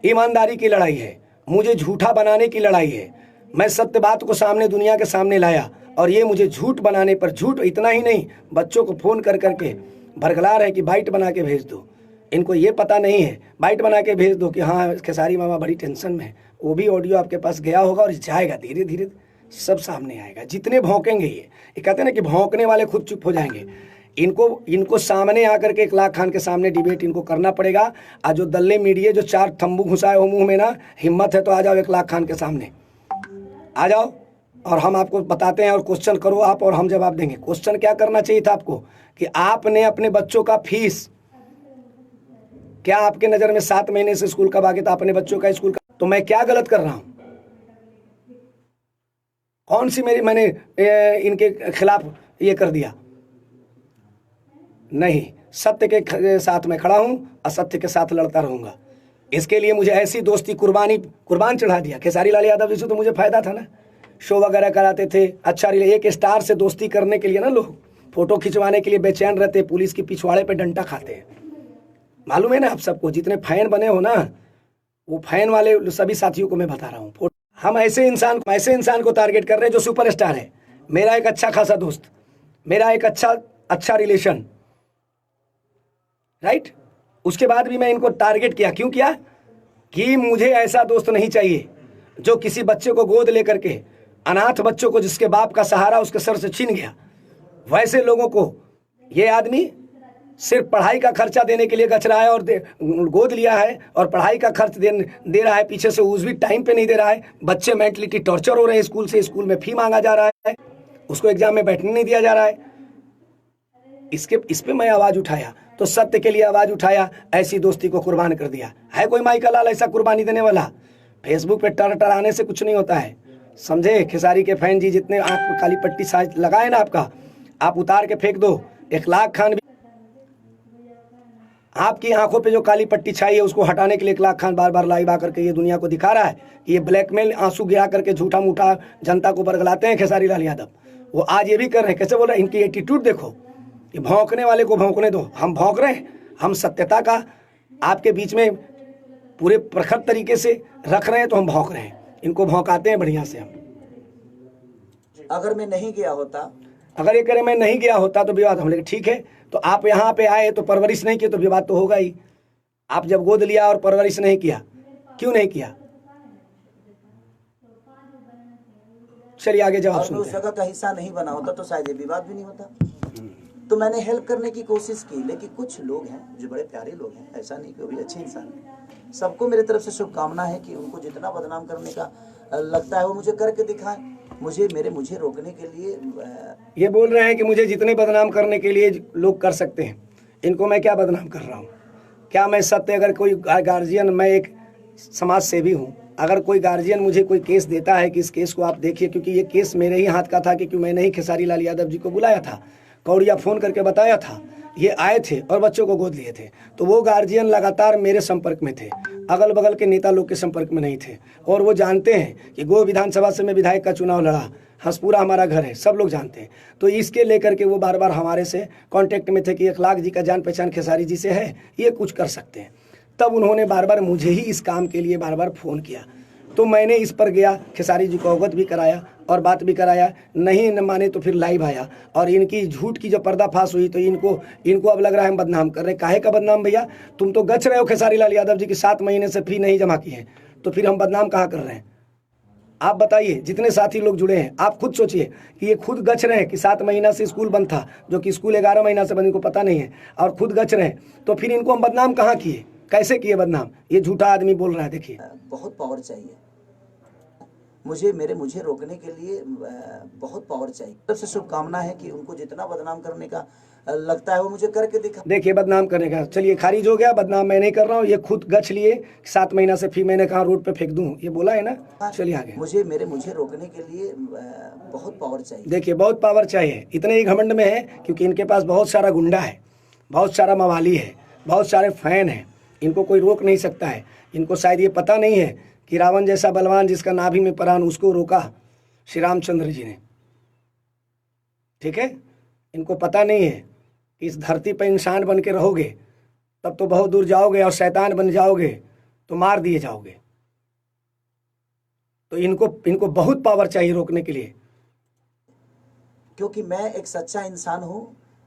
ईमानदारी की लड़ाई है, मुझे झूठा बनाने की लड़ाई है। मैं सत्य बात को सामने दुनिया के सामने लाया, और ये मुझे झूठ बनाने पर झूठ, इतना ही नहीं, बच्चों को फ़ोन कर करके भरगला रहे कि बाइट बना के भेज दो। इनको ये पता नहीं है, बाइट बना के भेज दो कि हाँ खेसारी मामा बड़ी टेंशन में है। वो भी ऑडियो आपके पास गया होगा और जाएगा, धीरे धीरे सब सामने आएगा। जितने भौंकेंगे ये कहते हैं ना कि भौंकने वाले खुद चुप हो जाएंगे। इनको सामने आकर के इकलाक खान के सामने डिबेट इनको करना पड़ेगा। आज जो दल्ले मीडिया जो 4 तंबू घुसाए हो मुंह में ना, हिम्मत है तो आ जाओ इकलाक खान के सामने, आ जाओ और हम आपको बताते हैं, और क्वेश्चन करो आप और हम जवाब देंगे। क्वेश्चन क्या करना चाहिए था आपको कि आपने अपने बच्चों का फीस, क्या आपके नज़र में 7 महीने से स्कूल कब आ गया था अपने बच्चों का स्कूल का? तो मैं क्या गलत कर रहा हूं? कौन सी मैंने इनके खिलाफ ये कर दिया? नहीं, सत्य के साथ मैं खड़ा हूं, असत्य के साथ लड़ता रहूंगा। इसके लिए मुझे ऐसी दोस्ती कुर्बान चढ़ा दिया। खेसारी लाल यादव जी से तो मुझे फायदा था ना, शो वगैरह कराते थे, अच्छा एक स्टार से दोस्ती करने के लिए ना लोग फोटो खिंचवाने के लिए बेचैन रहते, पुलिस की पिछवाड़े पे डंडा खाते हैं। मालूम है ना आप सबको, जितने फैन बने हो ना, वो फैन वाले सभी साथियों को मैं बता रहा हूँ। हम ऐसे इंसान को टारगेट कर रहे हैं जो सुपरस्टार है, मेरा एक अच्छा खासा दोस्त, मेरा एक अच्छा रिलेशन, राइट। उसके बाद भी मैं इनको टारगेट किया। क्यों किया? कि मुझे ऐसा दोस्त नहीं चाहिए जो किसी बच्चे को गोद लेकर के, अनाथ बच्चों को जिसके बाप का सहारा उसके सर से छीन गया, वैसे लोगों को ये आदमी सिर्फ पढ़ाई का खर्चा देने के लिए गच रहा है और गोद लिया है, और पढ़ाई का खर्च दे रहा है, पीछे से उस भी टाइम पे नहीं दे रहा है। बच्चे मेंटलिटी टॉर्चर हो रहे हैं स्कूल से, स्कूल में फी मांगा जा रहा है, उसको एग्जाम में बैठने नहीं दिया जा रहा है। इस पे मैं आवाज़ उठाया, तो सत्य के लिए आवाज़ उठाया, ऐसी दोस्ती को कुर्बान कर दिया। है कोई माई का लाल ऐसा कुर्बानी देने वाला? फेसबुक पे टराने से कुछ नहीं होता है, समझे? खेसारी के फैन जी जितने आँख काली पट्टी साज लगाए ना आपका, आप उतार के फेंक दो। इकलाक खान भी आपकी आंखों पे जो काली पट्टी छाई है उसको हटाने के लिए इकलाक खान बार बार लाइव आकर के ये दुनिया को दिखा रहा है कि ये ब्लैकमेल आंसू गिरा करके झूठा मूठा जनता को बरगलाते हैं खेसारी लाल यादव। वो आज ये भी कर रहे हैं। कैसे बोल रहे हैं, इनकी एटीट्यूड देखो। ये भौंकने वाले को भौंकने दो, हम भौंक रहे हैं, हम सत्यता का आपके बीच में पूरे प्रखर तरीके से रख रहे हैं तो हम भौंक रहे हैं, इनको भौंकाते हैं बढ़िया से हम। अगर मैं नहीं गया होता, अगर ये करे मैं नहीं गया होता तो विवाद, हम लेकिन ठीक है, तो आप यहाँ पे आए तो परवरिश नहीं की तो विवाद तो होगा ही। आप जब गोद लिया और परवरिश नहीं किया, क्यों नहीं किया? चलिए आगे जवाब और मैं सुनते उस हैं। जगह का हिस्सा नहीं बना होता तो शायद ये विवाद भी नहीं होता। तो मैंने हेल्प करने की कोशिश की, लेकिन कुछ लोग हैं जो बड़े प्यारे लोग हैं, ऐसा नहीं कि वो भी अच्छे इंसान हैं। सबको मेरे तरफ से शुभकामना है कि उनको जितना बदनाम करने का लगता है वो मुझे करके दिखाएं। मुझे रोकने के लिए ये बोल रहे हैं कि मुझे जितने बदनाम करने के लिए लोग कर सकते हैं, इनको मैं क्या बदनाम कर रहा हूँ? क्या मैं सत्य, अगर कोई गार्जियन, मैं एक समाज सेवी हूँ, अगर कोई गार्जियन मुझे कोई केस देता है कि इस केस को आप देखिए, क्योंकि ये केस मेरे ही हाथ का था, क्योंकि मैंने ही खेसारी लाल यादव जी को बुलाया था, कौड़िया फ़ोन करके बताया था, ये आए थे और बच्चों को गोद लिए थे, तो वो गार्जियन लगातार मेरे संपर्क में थे, अगल बगल के नेता लोग के संपर्क में नहीं थे। और वो जानते हैं कि गो विधानसभा से मैं विधायक का चुनाव लड़ा, हंसपुरा हमारा घर है, सब लोग जानते हैं। तो इसके लेकर के वो बार बार हमारे से कांटेक्ट में थे कि 1 लाख जी का जान पहचान खेसारी जी से है, ये कुछ कर सकते हैं। तब उन्होंने बार बार मुझे ही इस काम के लिए बार बार फ़ोन किया, तो मैंने इस पर गया, खेसारी जी को अवगत भी कराया और बात भी कराया। नहीं न माने तो फिर लाइव आया और इनकी झूठ की जो पर्दाफाश हुई तो इनको अब लग रहा है हम बदनाम कर रहे हैं। काहे का बदनाम भैया? तुम तो गच रहे हो खेसारी लाल यादव जी की 7 महीने से फी नहीं जमा की है, तो फिर हम बदनाम कहाँ कर रहे हैं? आप बताइए, जितने साथी लोग जुड़े हैं, आप खुद सोचिए कि ये खुद गच रहे हैं कि 7 महीना से स्कूल बंद था, जो कि स्कूल 11 महीना से बंद, इनको पता नहीं है, और खुद गच रहे हैं, तो फिर इनको हम बदनाम कहाँ किए, कैसे किए बदनाम? ये झूठा आदमी बोल रहा है। देखिए, बहुत पावर चाहिए मुझे रोकने के लिए, बहुत पावर चाहिए। सबसे शुभकामना है कि उनको जितना बदनाम करने का लगता है वो मुझे करके दिखा। देखिए, बदनाम करने का, चलिए खारिज हो गया, बदनाम मैं नहीं कर रहा हूँ। ये खुद गच लिए 7 महीना से फी मैंने कहा रोड पे फेंक दूँ, ये बोला है ना। चलिए आगे। मुझे रोकने के लिए बहुत पावर चाहिए। देखिए, बहुत पावर चाहिए, इतने ही घमंड में है क्योंकि इनके पास बहुत सारा गुंडा है, बहुत सारा मवाली है, बहुत सारे फैन हैं, इनको कोई रोक नहीं सकता है। इनको शायद ये पता नहीं है कि रावण जैसा बलवान जिसका नाभि में प्राण, उसको रोका श्री रामचंद्र जी ने। ठीक है, इनको पता नहीं है कि इस धरती पर इंसान बन के रहोगे तब तो बहुत दूर जाओगे, और शैतान बन जाओगे तो मार दिए जाओगे। तो इनको बहुत पावर चाहिए रोकने के लिए। क्योंकि मैं एक सच्चा इंसान हूँ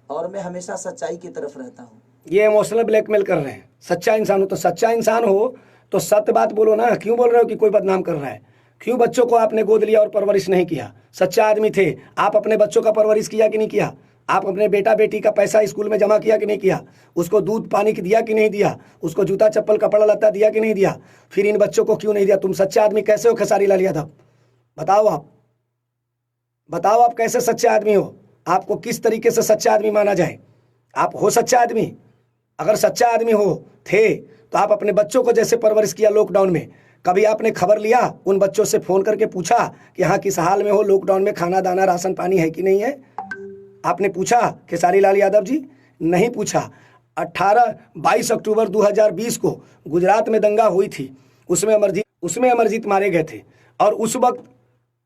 और मैं हमेशा सच्चाई की तरफ रहता हूँ। ये इमोशनल ब्लैकमेल कर रहे हैं। सच्चा इंसान हो तो सच्चा इंसान हो तो सत्य बात बोलो ना। क्यों बोल रहे हो कि कोई बदनाम कर रहा है? क्यों बच्चों को आपने गोद लिया और परवरिश नहीं किया? सच्चा आदमी थे आप, अपने बच्चों का परवरिश किया कि नहीं किया? आप अपने बेटा बेटी का पैसा स्कूल में जमा किया कि नहीं किया? उसको दूध पानी दिया कि नहीं दिया? उसको जूता चप्पल कपड़ा लत्ता दिया कि नहीं दिया? फिर इन बच्चों को क्यों नहीं दिया? तुम सच्चा आदमी कैसे हो खेसारी लाल यादव? बताओ आप कैसे सच्चे आदमी हो? आपको किस तरीके से सच्चा आदमी माना जाए? आप हो सच्चा आदमी? अगर सच्चा आदमी हो थे तो आप अपने बच्चों को जैसे परवरिश किया लॉकडाउन में, कभी आपने खबर लिया उन बच्चों से फ़ोन करके पूछा कि हाँ किस हाल में हो, लॉकडाउन में खाना दाना राशन पानी है कि नहीं है? आपने पूछा खेसारी लाल यादव जी? नहीं पूछा। 22 अक्टूबर 2020 को गुजरात में दंगा हुई थी, उसमें अमरजीत मारे गए थे, और उस वक्त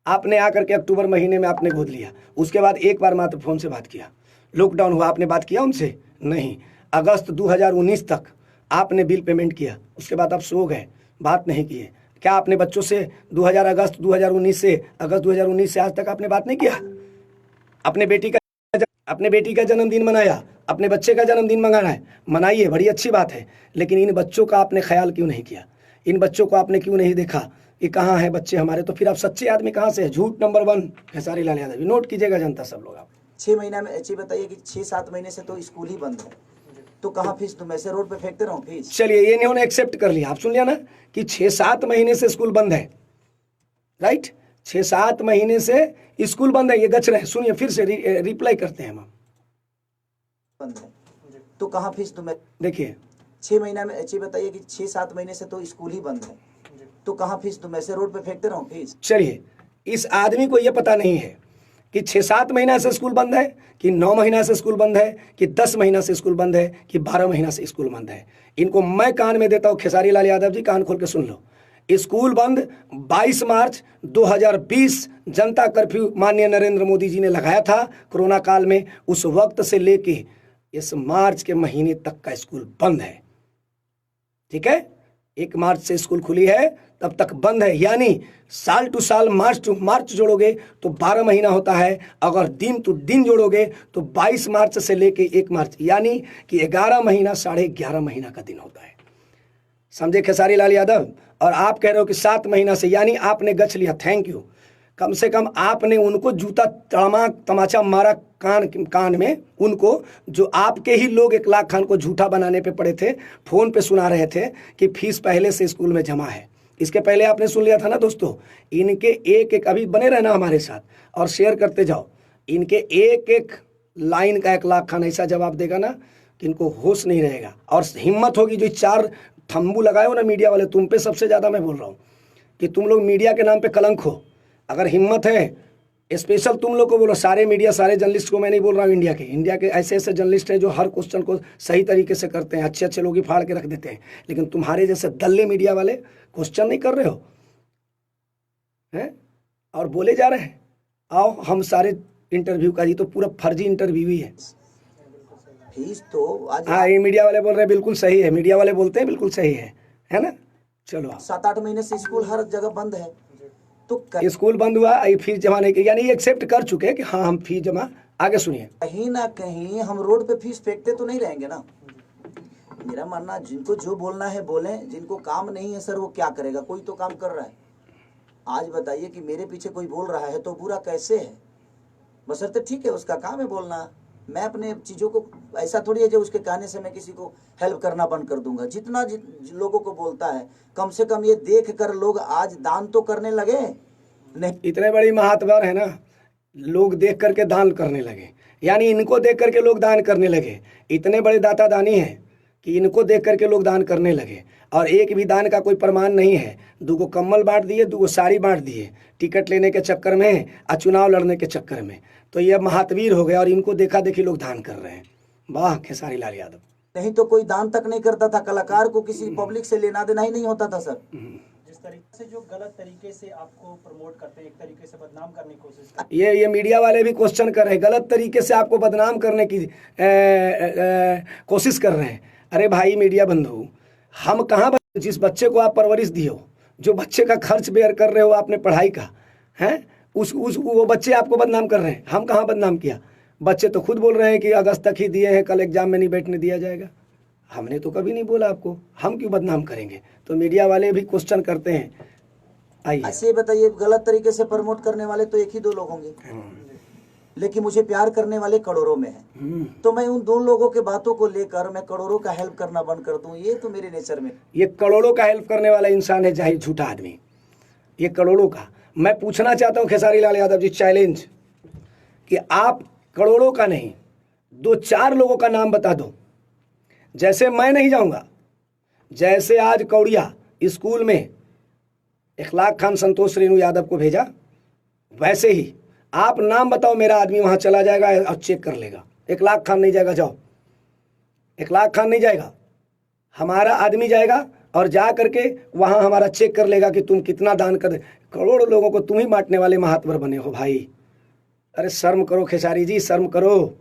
आपने आकर के अक्टूबर महीने में आपने गोद लिया। उसके बाद एक बार मात्र फ़ोन से बात किया। लॉकडाउन हुआ, आपने बात किया उनसे? नहीं। अगस्त 2019 तक आपने बिल पेमेंट किया, उसके बाद आप सो गए, बात नहीं किए। क्या आपने बच्चों से अगस्त 2019 से आज तक आपने बात नहीं किया? अपने बेटी का जन्मदिन मनाया, अपने बच्चे का जन्मदिन मनाइए, बड़ी अच्छी बात है, लेकिन इन बच्चों का आपने ख्याल क्यों नहीं किया? इन बच्चों को आपने क्यों नहीं देखा कि कहाँ है बच्चे हमारे? तो फिर आप सच्चे आदमी कहाँ से है? झूठ नंबर 1 खेसारी लाल यादव। नोट कीजिएगा जनता, सब लोग। आप 6 महीना में अच्छी बताइए कि 6-7 महीने से तो स्कूल ही बंद है, तो कहाँ फीस? तुम ऐसे रोड पे फेंकते रहो फीस। चलिए, ये इन्होंने एक्सेप्ट कर लिया, आप सुन लिया ना कि 6-7 महीने से स्कूल बंद है, राइट? 6-7 महीने से स्कूल बंद है, ये गच रहे हैं। सुनिए, फिर से रिप्लाई करते हैं हम। बंद है तो कहाँ फीस? तुम्हें देखिए, 6 महीना में अच्छी बताइए कि 6-7 महीने से तो स्कूल ही बंद है, तो कहाँ फीस? तुम ऐसे रोड पे फेंकते रहो फीस। चलिए, इस आदमी को ये पता नहीं है कि 6-7 महीना से स्कूल बंद है, कि 9 महीना से स्कूल बंद है, कि 10 महीना से स्कूल बंद है, कि 12 महीना से स्कूल बंद है। इनको मैं कान में देता हूँ, खेसारी लाल यादव जी कान खोल के सुन लो। स्कूल बंद 22 मार्च 2020 जनता कर्फ्यू माननीय नरेंद्र मोदी जी ने लगाया था कोरोना काल में, उस वक्त से लेके इस मार्च के महीने तक का स्कूल बंद है। ठीक है, 1 मार्च से स्कूल खुली है तब तक बंद है, यानी साल टू साल मार्च टू मार्च जोड़ोगे तो 12 महीना होता है। अगर दिन टू दिन जोड़ोगे तो 22 मार्च से लेके 1 मार्च, यानी कि 11 महीना 11.5 महीना का दिन होता है। समझे खेसारी लाल यादव? और आप कह रहे हो कि 7 महीना से, यानी आपने गच लिया। Thank you. कम से कम आपने उनको जूता तमाचा मारा कान में, उनको जो आपके ही लोग 1 लाख खान को झूठा बनाने पे पड़े थे, फोन पे सुना रहे थे कि फीस पहले से स्कूल में जमा है। इसके पहले आपने सुन लिया था ना दोस्तों। इनके एक अभी बने रहना हमारे साथ और शेयर करते जाओ। इनके एक लाइन का 1 लाख खान ऐसा जवाब देगा ना कि इनको होश नहीं रहेगा और हिम्मत होगी। जो 4 थंबू लगाए हो ना मीडिया वाले, तुम पे सबसे ज़्यादा मैं बोल रहा हूँ कि तुम लोग मीडिया के नाम पे कलंक हो। अगर हिम्मत है, स्पेशल तुम लोग को बोलो, सारे मीडिया सारे जर्नलिस्ट को मैं नहीं बोल रहा हूँ। इंडिया के ऐसे जर्नलिस्ट हैं जो हर क्वेश्चन को सही तरीके से करते हैं, अच्छे लोग ही फाड़ के रख देते हैं। लेकिन तुम्हारे जैसे दल्ले मीडिया वाले क्वेश्चन नहीं कर रहे हो हैं और बोले जा रहे हैं। आओ हम सारे इंटरव्यू का, जी तो पूरा फर्जी इंटरव्यू ही है। फीस तो आज हाँ, ये मीडिया वाले बोल रहे हैं बिल्कुल सही है, मीडिया वाले बोलते हैं बिल्कुल सही है ना। चलो 7-8 महीने से स्कूल हर जगह बंद है, तो स्कूल बंद हुआ, फीस जमा नहीं की, यानी ये एक्सेप्ट कर चुके हैं कि हाँ हम फीस जमा। आगे सुनिए। कहीं ना कहीं हम रोड पे फीस फेंकते तो नहीं रहेंगे ना। मेरा मानना, जिनको जो बोलना है बोलें, जिनको काम नहीं है सर वो क्या करेगा, कोई तो काम कर रहा है। आज बताइए कि मेरे पीछे कोई बोल रहा है तो बुरा कैसे है? बशर्ते ठीक है उसका काम है बोलना। मैं अपने चीज़ों को ऐसा थोड़ी है जो उसके कहने से मैं किसी को हेल्प करना बंद कर दूंगा। जितना लोगों को बोलता है, कम से कम ये देख कर लोग आज दान तो करने लगे। नहीं, इतने बड़ी महातबर है ना, लोग देख करके दान करने लगे, यानी इनको देख करके लोग दान करने लगे। इतने बड़े दाता दानी हैं कि इनको देख करके लोग दान करने लगे। और एक भी दान का कोई प्रमाण नहीं है। 2 कम्बल बांट दिए, 2 साड़ी बांट दिए, टिकट लेने के चक्कर में और चुनाव लड़ने के चक्कर में। तो ये महातवीर हो गए और इनको देखा देखी लोग दान कर रहे हैं। वाह खेसारी लाल यादव। नहीं तो कोई दान तक नहीं करता था। कलाकार को किसी पब्लिक से लेना देना ही नहीं होता था सर। जिस तरीके से जो गलत तरीके से आपको प्रमोट करते हैं, एक तरीके से बदनाम करने की कोशिश करते हैं। ये मीडिया वाले भी क्वेश्चन कर रहे हैं, गलत तरीके से आपको बदनाम करने की कोशिश कर रहे हैं। अरे भाई मीडिया बंधु, हम कहाँ, जिस बच्चे को आप परवरिश दिए हो, जो बच्चे का खर्च बेयर कर रहे हो आपने पढ़ाई का, हैं वो बच्चे आपको बदनाम कर रहे हैं। हम कहाँ बदनाम किया? बच्चे तो खुद बोल रहे हैं कि अगस्त तक ही दिए हैं, कल एग्जाम में नहीं बैठने दिया जाएगा। हमने तो कभी नहीं बोला आपको, हम क्यों बदनाम करेंगे? तो मीडिया वाले भी क्वेश्चन करते हैं। आइए ऐसे बताइए, गलत तरीके से प्रमोट करने वाले तो 1 ही 2 लोग होंगे, लेकिन मुझे प्यार करने वाले करोड़ों में हैं। तो मैं उन 2 लोगों के बातों को लेकर मैं करोड़ों का हेल्प करना बंद कर दूं, ये तो मेरे नेचर में। ये करोड़ों का हेल्प करने वाला इंसान है जाहिर झूठा आदमी, ये करोड़ों का। मैं पूछना चाहता हूँ खेसारी लाल यादव जी, चैलेंज कि आप करोड़ों का नहीं, 2-4 लोगों का नाम बता दो। जैसे मैं नहीं जाऊंगा, जैसे आज कौड़िया स्कूल में 1 लाख खान संतोष रेणु यादव को भेजा, वैसे ही आप नाम बताओ, मेरा आदमी वहां चला जाएगा और चेक कर लेगा। 1 लाख खान नहीं जाएगा, जाओ 1 लाख खान नहीं जाएगा, हमारा आदमी जाएगा और जा करके वहां हमारा चेक कर लेगा कि तुम कितना दान कर। करोड़ लोगों को तुम ही बांटने वाले महात्मा बने हो भाई। अरे शर्म करो खेसारी जी, शर्म करो,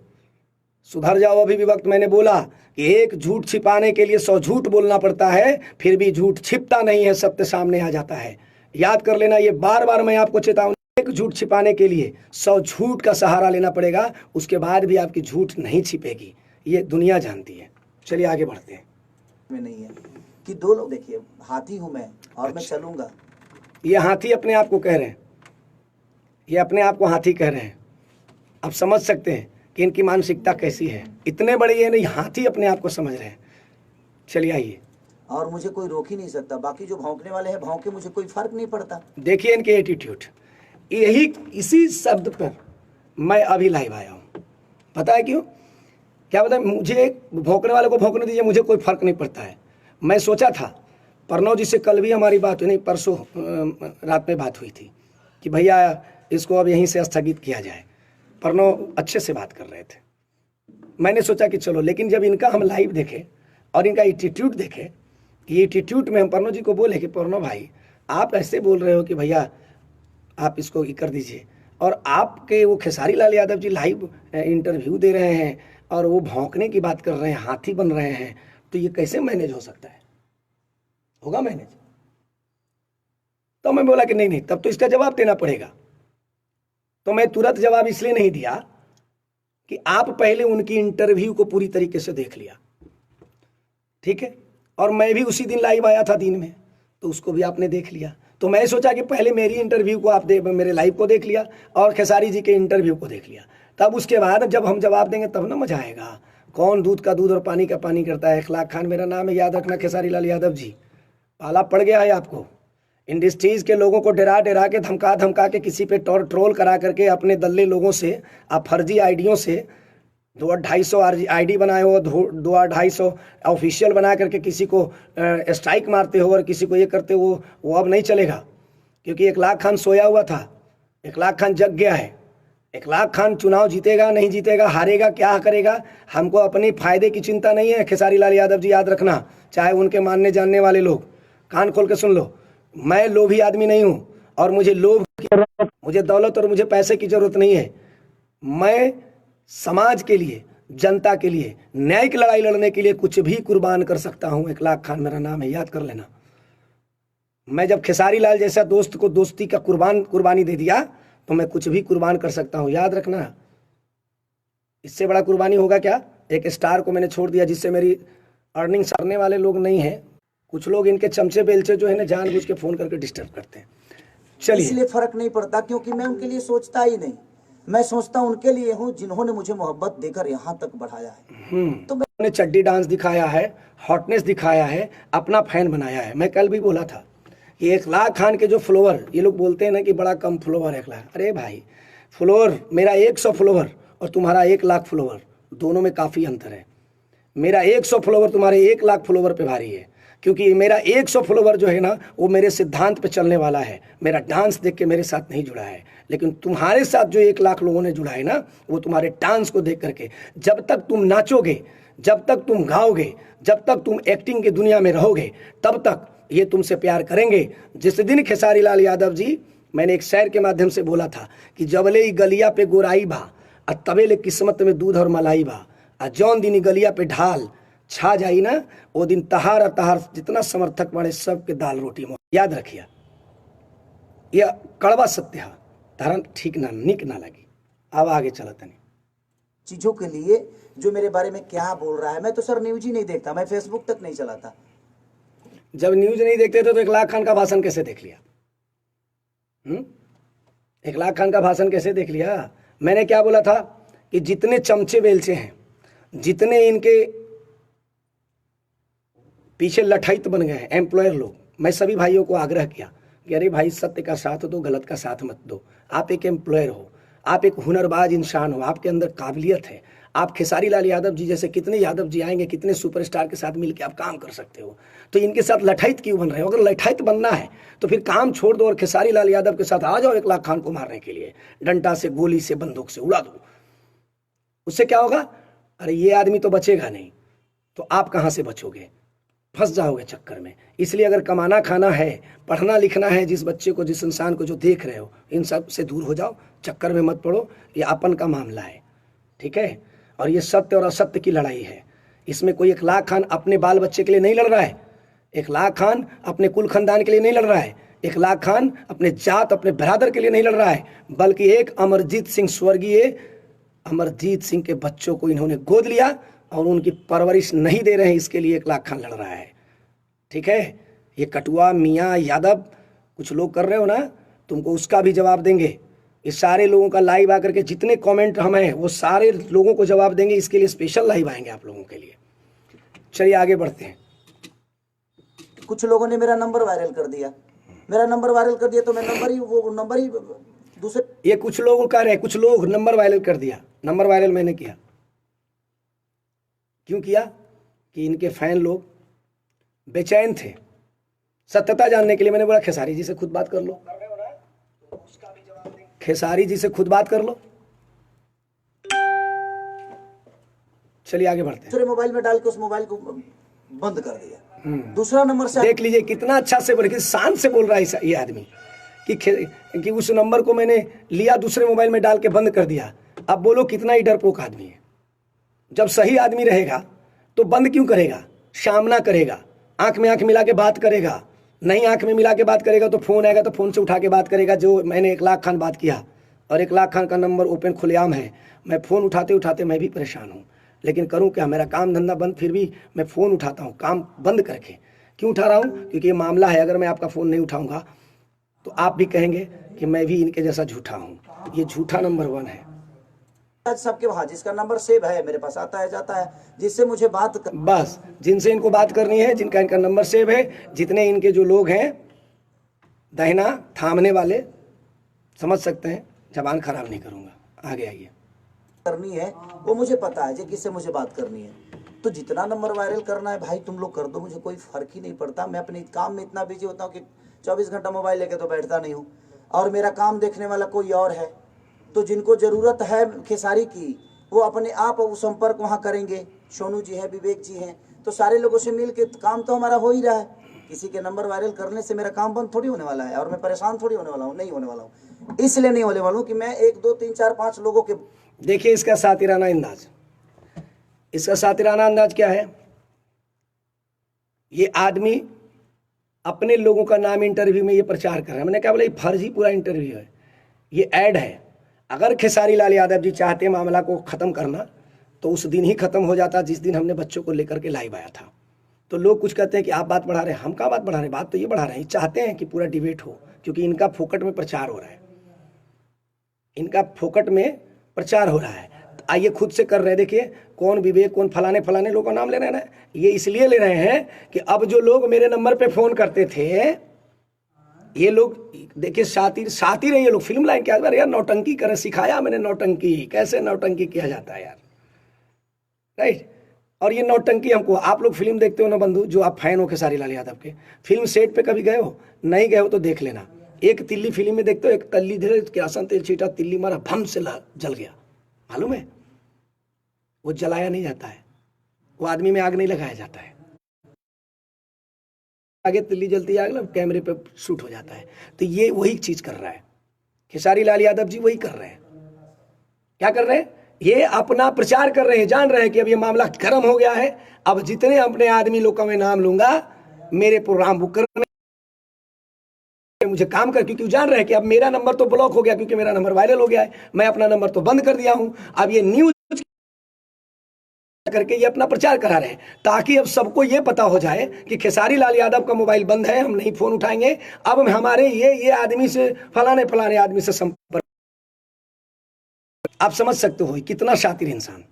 सुधर जाओ। अभी भी वक्त मैंने बोला कि एक झूठ छिपाने के लिए 100 झूठ बोलना पड़ता है, फिर भी झूठ छिपता नहीं है, सत्य सामने आ जाता है। याद कर लेना, ये बार बार मैं आपको चेतावनी, एक झूठ छिपाने के लिए 100 झूठ का सहारा लेना पड़ेगा, उसके बाद भी आपकी झूठ नहीं छिपेगी, ये दुनिया जानती है। चलिए आगे बढ़ते हैं। में नहीं है कि 2 लोग, देखिए हाथी हूं मैं और मैं चलूंगा। ये हाथी अपने आप को कह रहे हैं, ये अपने आप को हाथी कह रहे हैं। आप समझ सकते हैं कि इनकी मानसिकता कैसी है। इतने बड़े ये नहीं, हाथी अपने आप को समझ रहे हैं। चलिए आइए। और मुझे कोई रोक ही नहीं सकता। बाकी जो भौंकने वाले हैं भौंके, मुझे कोई फर्क नहीं पड़ता। देखिए इनके एटीट्यूड, यही इसी शब्द पर मैं अभी लाइव आया हूँ। पता है क्यों? क्या पता है, मुझे भौंकने वाले को भौंकने दीजिए, मुझे कोई फर्क नहीं पड़ता है। मैं सोचा था, प्रणव जी से कल भी हमारी बात हुई, नहीं परसों रात में बात हुई थी कि भैया इसको अब यहीं से स्थगित किया जाए। प्रणव अच्छे से बात कर रहे थे। मैंने सोचा कि चलो, लेकिन जब इनका हम लाइव देखे और इनका एटीट्यूड देखे, ये एटीट्यूड में हम प्रणव जी को बोले कि प्रणव भाई आप ऐसे बोल रहे हो कि भैया आप इसको कर दीजिए, और आपके वो खेसारी लाल यादव जी लाइव इंटरव्यू दे रहे हैं और वो भौंकने की बात कर रहे हैं, हाथी बन रहे हैं, तो ये कैसे मैनेज हो सकता है? होगा मैनेज? तो मैं बोला कि नहीं नहीं, तब तो इसका जवाब देना पड़ेगा। तो मैं तुरंत जवाब इसलिए नहीं दिया कि आप पहले उनकी इंटरव्यू को पूरी तरीके से देख लिया, ठीक है, और मैं भी उसी दिन लाइव आया था दिन में, तो उसको भी आपने देख लिया। तो मैं सोचा कि पहले मेरी इंटरव्यू को आप मेरे लाइव को देख लिया और खेसारी जी के इंटरव्यू को देख लिया, तब उसके बाद जब हम जवाब देंगे तब ना मजा आएगा। कौन दूध का दूध और पानी का पानी करता है? इखलाक खान मेरा नाम है, याद रखना खेसारी लाल यादव जी। पाला पड़ गया है आपको। इंडस्ट्रीज के लोगों को डरा डरा के, धमका धमका के, किसी पे ट्रोल करा करके अपने दल्ले लोगों से आप फर्जी आईडियों से 200-250 आईडी बनाए हो, 200-250 ऑफिशियल बना करके किसी को स्ट्राइक मारते हो और किसी को ये करते हो, वो अब नहीं चलेगा। क्योंकि इखलाक खान सोया हुआ था, इखलाक खान जग गया है। इखलाक खान चुनाव जीतेगा नहीं जीतेगा, हारेगा क्या करेगा, हमको अपनी फायदे की चिंता नहीं है। खेसारी लाल यादव जी याद रखना, चाहे उनके मानने जानने वाले लोग कान खोल के सुन लो, मैं लोभी आदमी नहीं हूँ और मुझे लोभ की जरूरत, मुझे दौलत और मुझे पैसे की जरूरत नहीं है। मैं समाज के लिए, जनता के लिए, न्याय की लड़ाई लड़ने के लिए कुछ भी कुर्बान कर सकता हूं। इखलाक खान मेरा नाम है, याद कर लेना। मैं जब खेसारी लाल जैसा दोस्त को दोस्ती का कुर्बानी दे दिया तो मैं कुछ भी कुर्बान कर सकता हूं, याद रखना। इससे बड़ा कुर्बानी होगा क्या? एक स्टार को मैंने छोड़ दिया जिससे मेरी अर्निंग करने वाले लोग नहीं है। कुछ लोग इनके चमचे बेलचे जो है ना जानबूझ के फोन करके डिस्टर्ब करते हैं। चलिए, इसलिए फर्क नहीं पड़ता क्योंकि मैं उनके लिए सोचता ही नहीं, मैं सोचता उनके लिए हूँ जिन्होंने मुझे मोहब्बत देकर यहाँ तक बढ़ाया है। तो मैंने चड्डी डांस दिखाया है, हॉटनेस दिखाया है, अपना फैन बनाया है। मैं कल भी बोला था कि इखलाक खान के जो फॉलोअर, ये लोग बोलते हैं ना कि बड़ा कम फॉलोअर है इखलाक, अरे भाई फॉलोअर मेरा 100 फॉलोअर और तुम्हारा 1 लाख फॉलोअर, दोनों में काफ़ी अंतर है। मेरा 100 फॉलोअर तुम्हारे 1 लाख फॉलोअर पे भारी है, क्योंकि मेरा 100 फॉलोअर जो है ना वो मेरे सिद्धांत पे चलने वाला है, मेरा डांस देख के मेरे साथ नहीं जुड़ा है। लेकिन तुम्हारे साथ जो 1 लाख लोगों ने जुड़ा है ना, वो तुम्हारे डांस को देख करके। जब तक तुम नाचोगे, जब तक तुम गाओगे, जब तक तुम एक्टिंग की दुनिया में रहोगे, तब तक ये तुमसे प्यार करेंगे। जिस दिन खेसारी लाल यादव जी, मैंने एक शायर के माध्यम से बोला था कि जबले गलिया पे गोराई बा आ तबेले किस्मत में दूध और मलाई बा आ जौन दिन गलिया पे ढाल छा जाई ना, वो दिन तहार तहार जितना समर्थक बड़े सबके दाल रोटी। याद रखिए, यह कड़वा सत्य है, धारण ठीक ना निक ना लगी। अब आगे चला तनी चीजों के लिए जो मेरे बारे में क्या बोल रहा है। मैं तो सर न्यूज ही नहीं देखता, मैं फेसबुक तक नहीं चलाता। जब न्यूज नहीं देखते थे तो इखलाक खान का भाषण कैसे देख लिया? इखलाक खान का भाषण कैसे देख लिया? मैंने क्या बोला था कि जितने चमचे बेलचे हैं, जितने इनके पीछे लठैत बन गए हैं एम्प्लॉयर लोग, मैं सभी भाइयों को आग्रह किया कि अरे भाई सत्य का साथ दो, गलत का साथ मत दो। आप एक एम्प्लॉयर हो, आप एक हुनरबाज इंसान हो, आपके अंदर काबिलियत है। आप खेसारी लाल यादव जी जैसे कितने यादव जी आएंगे, कितने सुपरस्टार के साथ मिलकर आप काम कर सकते हो, तो इनके साथ लठैत क्यों बन रहे हो? अगर लठैत बनना है तो फिर काम छोड़ दो और खेसारी लाल यादव के साथ आ जाओ इखलाक खान को मारने के लिए, डंडा से, गोली से, बंदूक से उड़ा दो। उससे क्या होगा? अरे ये आदमी तो बचेगा नहीं, तो आप कहाँ से बचोगे? फंस जाओगे चक्कर में। इसलिए अगर कमाना खाना है, पढ़ना लिखना है, जिस बच्चे को, जिस इंसान को जो देख रहे हो, इन सब से दूर हो जाओ, चक्कर में मत पड़ो। ये अपन का मामला है, ठीक है? और ये सत्य और असत्य की लड़ाई है। इसमें कोई इखलाक खान अपने बाल बच्चे के लिए नहीं लड़ रहा है, इखलाक खान अपने कुल खानदान के लिए नहीं लड़ रहा है, इखलाक खान अपने जात, अपने ब्रादर के लिए नहीं लड़ रहा है, बल्कि एक अमरजीत सिंह, स्वर्गीय अमरजीत सिंह के बच्चों को इन्होंने गोद लिया और उनकी परवरिश नहीं दे रहे हैं, इसके लिए इखलाक खान लड़ रहा है, ठीक है? ये कटुआ मियाँ यादव कुछ लोग कर रहे हो ना, तुमको उसका भी जवाब देंगे। इस सारे लोगों का लाइव आकर के जितने कमेंट हम हैं वो सारे लोगों को जवाब देंगे। इसके लिए स्पेशल लाइव आएंगे आप लोगों के लिए। चलिए आगे बढ़ते हैं। कुछ लोगों ने मेरा नंबर वायरल कर दिया, मेरा नंबर वायरल कर दिया तो मैं नंबर ही दूसरे, ये कुछ लोग कह रहे हैं, कुछ लोग नंबर वायरल कर दिया। नंबर वायरल मैंने किया, क्यों किया? कि इनके फैन लोग बेचैन थे सत्यता जानने के लिए। मैंने बोला खेसारी जी से खुद बात कर लो, खेसारी जी से खुद बात कर लो, चलिए आगे बढ़ते हैं। दूसरे मोबाइल में डाल के उस मोबाइल को बंद कर दिया। दूसरा नंबर से देख लीजिए कितना अच्छा से बोले, कि शान से बोल रहा है ये आदमी कि उस नंबर को मैंने लिया दूसरे मोबाइल में डाल के बंद कर दिया। अब बोलो कितना ही डरपोक आदमी है। जब सही आदमी रहेगा तो बंद क्यों करेगा, सामना करेगा, आंख में आंख मिला के बात करेगा। नहीं आंख में मिला के बात करेगा तो फोन आएगा तो फोन से उठा के बात करेगा। जो मैंने 1 लाख खान बात किया और 1 लाख खान का नंबर ओपन खुलेआम है, मैं फ़ोन उठाते उठाते मैं भी परेशान हूँ, लेकिन करूँ क्या, मेरा काम धंधा बंद, फिर भी मैं फ़ोन उठाता हूँ काम बंद करके। क्यों उठा रहा हूँ, क्योंकि ये मामला है। अगर मैं आपका फ़ोन नहीं उठाऊँगा तो आप भी कहेंगे कि मैं भी इनके जैसा झूठा हूँ। ये झूठा नंबर 1 है। सबके वहाँ जिसका नंबर सेव है मेरे पास आता है जाता है, जिससे मुझे बात बस जिनसे इनको बात करनी है, जिनका इनका नंबर सेव है, जितने इनके जो लोग हैं दहिना थामने वाले, समझ सकते हैं। जबान खराब नहीं करूँगा, आगे आइए। करनी है वो मुझे पता है, जो किससे मुझे बात करनी है। तो जितना नंबर वायरल करना है भाई तुम लोग कर दो, मुझे कोई फर्क ही नहीं पड़ता। मैं अपने काम में इतना बिजी होता हूँ कि 24 घंटा मोबाइल लेके तो बैठता नहीं हूँ, और मेरा काम देखने वाला कोई और है। तो जिनको ज़रूरत है खेसारी की, वो अपने आप वो संपर्क वहाँ करेंगे। सोनू जी हैं, विवेक जी हैं, तो सारे लोगों से मिल के काम तो हमारा हो ही रहा है। किसी के नंबर वायरल करने से मेरा काम बंद थोड़ी होने वाला है, और मैं परेशान थोड़ी होने वाला हूँ, नहीं होने वाला हूँ। इसलिए नहीं होने वाला हूँ कि मैं 1 2 3 4 5 लोगों के। देखिए इसका सातिराना अंदाज, इसका सातिराना अंदाज क्या है। ये आदमी अपने लोगों का नाम इंटरव्यू में ये प्रचार कर रहा है। मैंने क्या बोला, ये फर्जी पूरा इंटरव्यू है, ये ऐड है। अगर खेसारी लाल यादव जी चाहते मामला को ख़त्म करना तो उस दिन ही ख़त्म हो जाता जिस दिन हमने बच्चों को लेकर के लाइव आया था। तो लोग कुछ कहते हैं कि आप बात बढ़ा रहे हैं, हम क्या बात बढ़ा रहे हैं, बात तो ये बढ़ा रहे हैं। चाहते हैं कि पूरा डिबेट हो, क्योंकि इनका फोकट में प्रचार हो रहा है, इनका फोकट में प्रचार हो रहा है। तो आइए खुद से कर रहे हैं। देखिए कौन विवेक, कौन फलाने फलाने लोगों का नाम ले रहे हैं ना, ये इसलिए ले रहे हैं कि अब जो लोग मेरे नंबर पे फ़ोन करते थे, ये लोग देखिए सातिर है ये लोग। फिल्म लाइन क्या यार, नौटंकी करें, सिखाया मैंने नौटंकी, कैसे नौटंकी किया जाता है यार, राइट। और ये नौटंकी हमको, आप लोग फिल्म देखते हो ना बंधु, जो आप फैन हो खेसारी लाल यादव के, फिल्म सेट पे कभी गए हो? नहीं गए हो तो देख लेना। एक तिल्ली फिल्म में देखते हो, एक तल्ली धीरे किरासन तेल छीटा, तिल्ली मारा, भम से जल गया, मालूम है? वो जलाया नहीं जाता है, वो आदमी में आग नहीं लगाया जाता है, आगे तिल्ली जलती आग लग कैमरे पे शूट हो जाता है। तो ये वही चीज कर रहा है खेसारी लाल यादव जी, वही कर रहे हैं। क्या कर रहे हैं? ये अपना प्रचार कर रहे हैं, जान रहे हैं कि अब ये मामला गर्म हो गया है। अब जितने अपने आदमी लोग का मैं नाम लूंगा, मेरे प्रोग्राम बुक करने मुझे काम कर, क्योंकि जान रहे हैं कि अब मेरा नंबर तो ब्लॉक हो गया, क्योंकि मेरा नंबर वायरल हो गया है, मैं अपना नंबर तो बंद कर दिया हूं। अब ये न्यूज करके ये अपना प्रचार करा रहे हैं, ताकि अब सबको ये पता हो जाए कि खेसारी लाल यादव का मोबाइल बंद है, हम नहीं फोन उठाएंगे। अब हमारे ये आदमी से, फलाने आदमी से संपर्क। आप समझ सकते हो कितना शातिर इंसान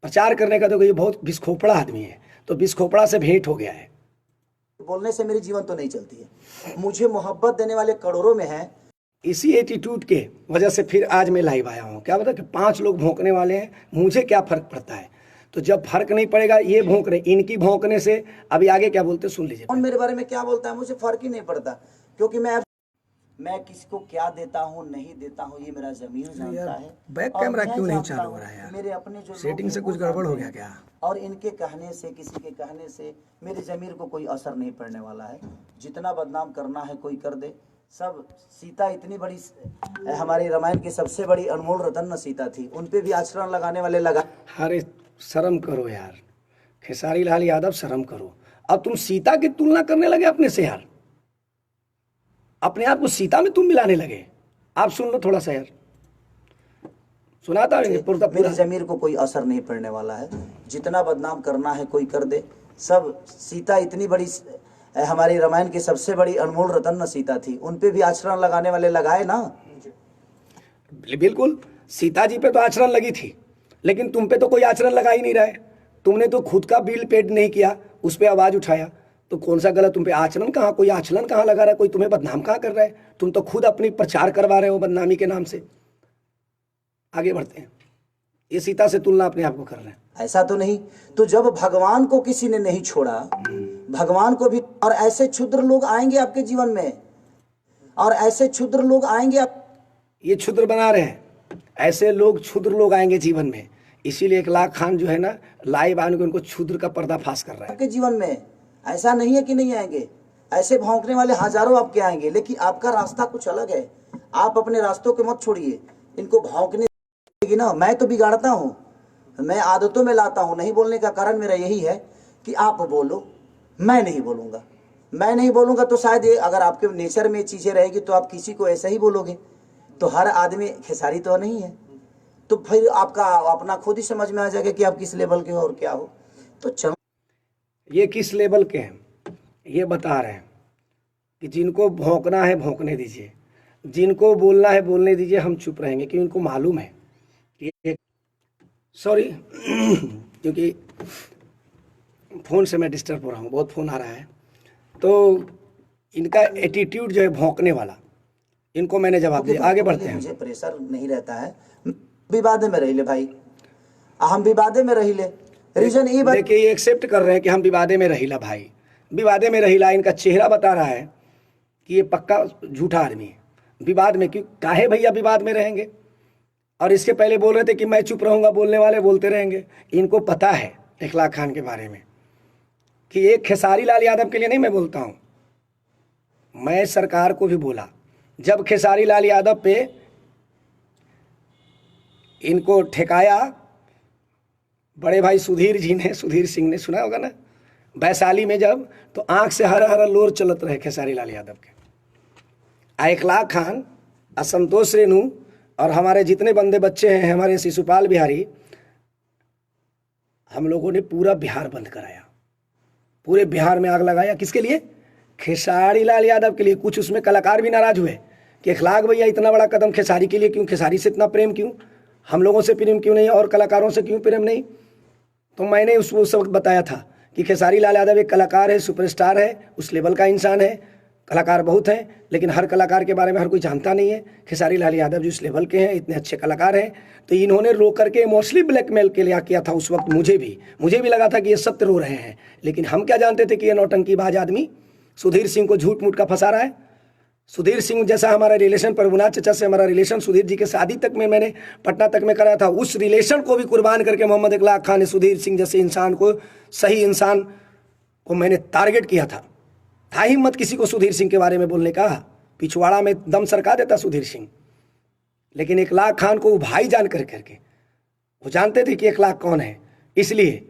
प्रचार करने का। देखो ये बहुत बिस्खोपड़ा आदमी है, तो बिस्खोपड़ा से भेंट हो गया है। बोलने से मेरी जीवन तो नहीं चलती है, मुझे मोहब्बत देने वाले करोड़ों में हैं। इसी एटीट्यूड के वजह से फिर आज मैं लाइव आया हूँ। क्या बता कि 5 लोग भौंकने वाले हैं, मुझे क्या फर्क पड़ता है? तो जब फर्क नहीं पड़ेगा, ये भौंक रहे, इनकी भौंकने से अभी आगे क्या बोलते सुन लीजिए। कौन मेरे बारे में क्या बोलता है मुझे फर्क ही नहीं पड़ता, क्योंकि मैं किसको क्या देता हूँ नहीं देता हूँ ये मेरा ज़मीर जानता है। बैक और कैमरा मैं क्यों नहीं जानता चालू हो हूँ रहा है यार? मेरे अपने जो सेटिंग से लोग कुछ हैं, गड़बड़ वो हो गया क्या? और इनके कहने से, किसी के कहने से मेरे ज़मीर को कोई असर नहीं पड़ने वाला है। जितना बदनाम करना है कोई कर दे। सब सीता इतनी बड़ी, हमारी रामायण की सबसे बड़ी अनमोल रतन न सीता थी, उन पे भी आचरण लगाने वाले लगा। अरे शर्म करो यार, खेसारी लाल यादव शर्म करो। अब तुम सीता की तुलना करने लगे अपने से यार, अपने आप को सीता में तुम मिलाने लगे। आप सुन लो थोड़ा सा यार, सुनाता है पूरा। मेरे ज़मीर को कोई असर नहीं पड़ने वाला है। जितना बदनाम करना है कोई कर दे। सब सीता इतनी बड़ी, हमारी रामायण की सबसे बड़ी अनमोल रतन न सीता थी, उन पे भी आचरण लगाने वाले लगाए ना। बिल्कुल, सीता जी पे तो आचरण लगी थी, लेकिन तुम पे तो कोई आचरण लगा ही नहीं रहा है। तुमने तो खुद का बिल पेड नहीं किया, उस पर आवाज उठाया, तो कौन सा गलत? तुम पे आचरण कहाँ, कोई आचरण कहाँ लगा रहा है? कोई तुम्हें बदनाम कहाँ कर रहा है? तुम तो खुद अपनी प्रचार करवा रहे हो बदनामी के नाम से। आगे बढ़ते हैं। ये सीता से तुलना अपने आप को कर रहे हैं। ऐसा तो नहीं। तो जब भगवान को किसी ने नहीं छोड़ा, भगवान को भी, और ऐसे क्षुद्र लोग आएंगे आपके जीवन में, और ऐसे क्षुद्र लोग आएंगे आप, ये क्षुद्र बना रहे हैं, ऐसे लोग क्षुद्र लोग आएंगे जीवन में, इसीलिए इकलाक खान जो है ना लाइव आने को उनको क्षुद्र का पर्दाफाश कर रहा है। आपके जीवन में ऐसा नहीं है कि नहीं आएंगे, ऐसे भौंकने वाले हजारों आपके आएंगे, लेकिन आपका रास्ता कुछ अलग है। आप अपने रास्तों के मत छोड़िए, इनको भौंकने देगी ना। मैं तो बिगाड़ता हूँ, मैं आदतों में लाता हूँ। नहीं बोलने का कारण मेरा यही है कि आप बोलो, मैं नहीं बोलूँगा। मैं नहीं बोलूँगा तो शायद ये, अगर आपके नेचर में चीज़ें रहेगी तो आप किसी को ऐसा ही बोलोगे। तो हर आदमी खेसारी तो नहीं है, तो फिर आपका अपना खुद ही समझ में आ जाएगा कि आप किस लेवल के हो और क्या हो। तो चलो, ये किस लेवल के हैं ये बता रहे हैं कि जिनको भौंकना है भौंकने दीजिए, जिनको बोलना है बोलने दीजिए, हम चुप रहेंगे क्योंकि उनको मालूम है कि सॉरी क्योंकि फ़ोन से मैं डिस्टर्ब हो रहा हूँ, बहुत फ़ोन आ रहा है। तो इनका एटीट्यूड जो है भौंकने वाला, इनको मैंने जवाब दिया। आगे बढ़ते हैं। मुझे प्रेशर नहीं रहता है, विवादे में रही ले भाई, हम विवादे में रही ले। रीजन ये देखिए, ये एक्सेप्ट कर रहे हैं कि हम विवादे में रहीला। भाई विवादे में रहीला, इनका चेहरा बता रहा है कि ये पक्का झूठा आदमी है। विवाद में क्यों, काहे भैया विवाद में रहेंगे? और इसके पहले बोल रहे थे कि मैं चुप रहूंगा, बोलने वाले बोलते रहेंगे। इनको पता है इकलाक खान के बारे में कि एक खेसारी लाल यादव के लिए नहीं मैं बोलता हूँ, मैं सरकार को भी बोला। जब खेसारी लाल यादव पे इनको ठेकाया बड़े भाई सुधीर जी ने, सुधीर सिंह ने, सुना होगा ना, वैशाली में जब, तो आंख से हरा हरा लोर चलत रहे खेसारी लाल यादव के। इकलाक खान, असंतोष रेणु और हमारे जितने बंदे बच्चे हैं, हमारे शिशुपाल बिहारी, हम लोगों ने पूरा बिहार बंद कराया, पूरे बिहार में आग लगाया। किसके लिए? खेसारी लाल यादव के लिए। कुछ उसमें कलाकार भी नाराज हुए कि इकलाक भैया इतना बड़ा कदम खेसारी के लिए क्यों, खेसारी से इतना प्रेम क्यों, हम लोगों से प्रेम क्यों नहीं और कलाकारों से क्यों प्रेम नहीं? तो मैंने उस वक्त बताया था कि खेसारी लाल यादव एक कलाकार है, सुपरस्टार है, उस लेवल का इंसान है। कलाकार बहुत हैं, लेकिन हर कलाकार के बारे में हर कोई जानता नहीं है। खेसारी लाल यादव जो इस लेवल के हैं, इतने अच्छे कलाकार हैं, तो इन्होंने रो करके इमोशनली ब्लैकमेल के लिए किया था उस वक्त। मुझे भी लगा था कि ये सत्य रो रहे हैं, लेकिन हम क्या जानते थे कि ये नौटंकीबाज आदमी सुधीर सिंह को झूठ मूठ का फंसा रहा है। सुधीर सिंह जैसा हमारा रिलेशन, प्रभुनाथ चचा से हमारा रिलेशन, सुधीर जी के शादी तक में मैंने पटना तक में कराया था। उस रिलेशन को भी कुर्बान करके मोहम्मद इकलाक खान ने सुधीर सिंह जैसे इंसान को, सही इंसान को मैंने टारगेट किया था हिम्मत किसी को सुधीर सिंह के बारे में बोलने का। पिछवाड़ा में दम सरका देता सुधीर सिंह, लेकिन इकलाक खान को वो भाई जान करके, वो जानते थे कि इकलाक कौन है, इसलिए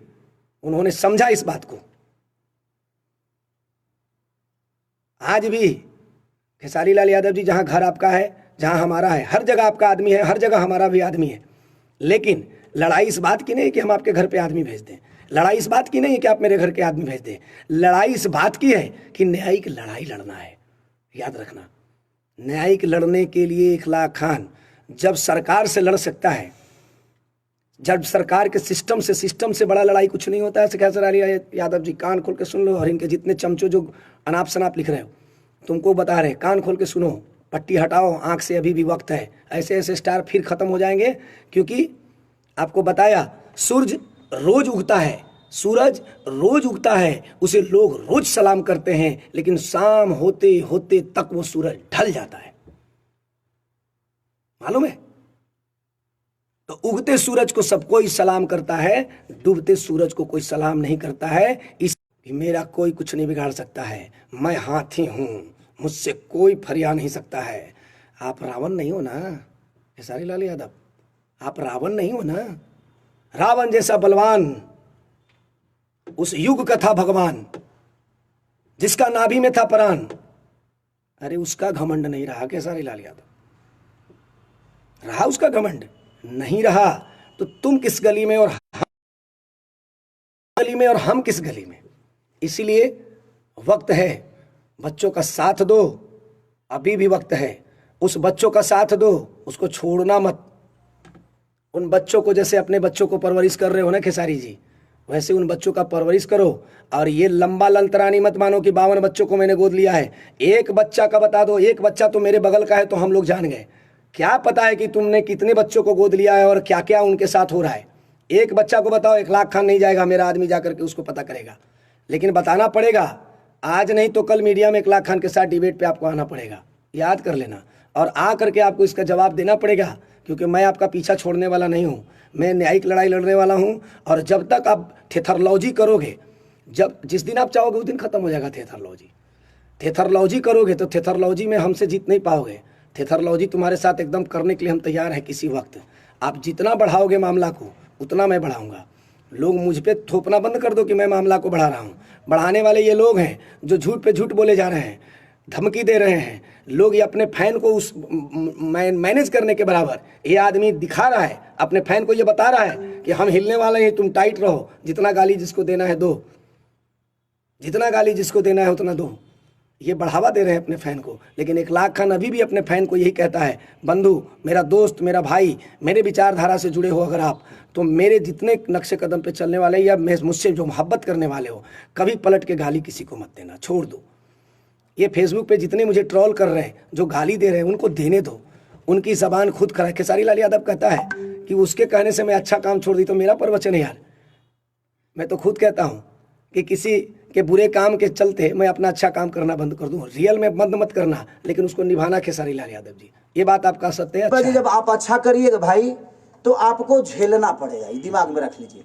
उन्होंने समझा इस बात को। आज भी खेसारी लाल यादव जी, जहां घर आपका है, जहां हमारा है, हर जगह आपका आदमी है, हर जगह हमारा भी आदमी है, लेकिन लड़ाई इस बात की नहीं कि हम आपके घर पे आदमी भेज दें, लड़ाई इस बात की नहीं है कि आप मेरे घर के आदमी भेज दें, लड़ाई इस बात की है कि न्यायिक लड़ाई लड़ना है। याद रखना, न्यायिक लड़ने के लिए इकलाक खान जब सरकार से लड़ सकता है, जब सरकार के सिस्टम से बड़ा लड़ाई कुछ नहीं होता है। खेसारी लाल यादव जी, कान खोल के सुन लो, और इनके जितने चमचो जो अनाप शनाप लिख रहे हो, तुमको बता रहे, कान खोल के सुनो, पट्टी हटाओ, आंख से अभी भी वक्त है। ऐसे ऐसे स्टार फिर खत्म हो जाएंगे, क्योंकि आपको बताया सूरज रोज उगता है, सूरज रोज उगता है, उसे लोग रोज सलाम करते हैं, लेकिन शाम होते होते तक वो सूरज ढल जाता है, मालूम है? तो उगते सूरज को सब कोई सलाम करता है, डूबते सूरज को कोई सलाम नहीं करता है। इस मेरा कोई कुछ नहीं बिगाड़ सकता है, मैं हाथी हूं, मुझसे कोई फरिया नहीं सकता है। आप रावण नहीं हो ना खेसारी लाल यादव, आप रावण नहीं हो ना। रावण जैसा बलवान उस युग का था भगवान, जिसका नाभि में था प्राण, अरे उसका घमंड नहीं रहा खेसारी लाल यादव, रहा उसका घमंड नहीं रहा, तो तुम किस गली में और हम किस गली में। इसीलिए वक्त है, बच्चों का साथ दो, अभी भी वक्त है, उस बच्चों का साथ दो, उसको छोड़ना मत। उन बच्चों को जैसे अपने बच्चों को परवरिश कर रहे हो ना खेसारी जी, वैसे उन बच्चों का परवरिश करो। और ये लंबा लंतरानी मत मानो कि 52 बच्चों को मैंने गोद लिया है। एक बच्चा का बता दो, एक बच्चा तो मेरे बगल का है तो हम लोग जान गए। क्या पता है कि तुमने कितने बच्चों को गोद लिया है और क्या क्या उनके साथ हो रहा है। एक बच्चा को बताओ, इकलाक खान नहीं जाएगा, मेरा आदमी जाकर के उसको पता करेगा, लेकिन बताना पड़ेगा। आज नहीं तो कल मीडिया में इकलाक खान के साथ डिबेट पे आपको आना पड़ेगा, याद कर लेना, और आ करके आपको इसका जवाब देना पड़ेगा, क्योंकि मैं आपका पीछा छोड़ने वाला नहीं हूँ। मैं न्यायिक लड़ाई लड़ने वाला हूँ। और जब तक आप थेथरलॉजी करोगे, जिस दिन आप चाहोगे उस दिन खत्म हो जाएगा थेथरलॉजी। थेथरलॉजी करोगे तो थेथरलॉजी में हमसे जीत नहीं पाओगे। थेथरलॉजी तुम्हारे साथ एकदम करने के लिए हम तैयार हैं किसी वक्त। आप जितना बढ़ाओगे मामला को उतना मैं बढ़ाऊंगा। लोग मुझ पे थोपना बंद कर दो कि मैं मामला को बढ़ा रहा हूँ। बढ़ाने वाले ये लोग हैं जो झूठ पे झूठ बोले जा रहे हैं, धमकी दे रहे हैं। लोग ये अपने फैन को उस मैनेज करने के बराबर ये आदमी दिखा रहा है, अपने फैन को ये बता रहा है कि हम हिलने वाले हैं, तुम टाइट रहो, जितना गाली जिसको देना है दो, जितना गाली जिसको देना है उतना दो। ये बढ़ावा दे रहे हैं अपने फैन को। लेकिन इखलाक खान अभी भी अपने फैन को यही कहता है, बंधु, मेरा दोस्त, मेरा भाई, मेरे विचारधारा से जुड़े हो अगर आप, तो मेरे जितने नक्शे कदम पे चलने वाले या मुझसे जो मोहब्बत करने वाले हो, कभी पलट के गाली किसी को मत देना, छोड़ दो। ये फेसबुक पे जितने मुझे ट्रोल कर रहे हैं, जो गाली दे रहे हैं, उनको देने दो, उनकी ज़बान खुद खराब। खेसारी लाल यादव कहता है कि उसके कहने से मैं अच्छा काम छोड़ दी, तो मेरा प्रवचन है यार। मैं तो खुद कहता हूँ कि किसी के बुरे काम के चलते मैं अपना अच्छा काम करना बंद कर दूँ। रियल में बंद मत करना, लेकिन उसको निभाना खेसारी लाल यादव जी। ये बात आपका सत्य है। अच्छा, जब आप अच्छा करिएगा भाई तो आपको झेलना पड़ेगा, ये दिमाग में रख लीजिए।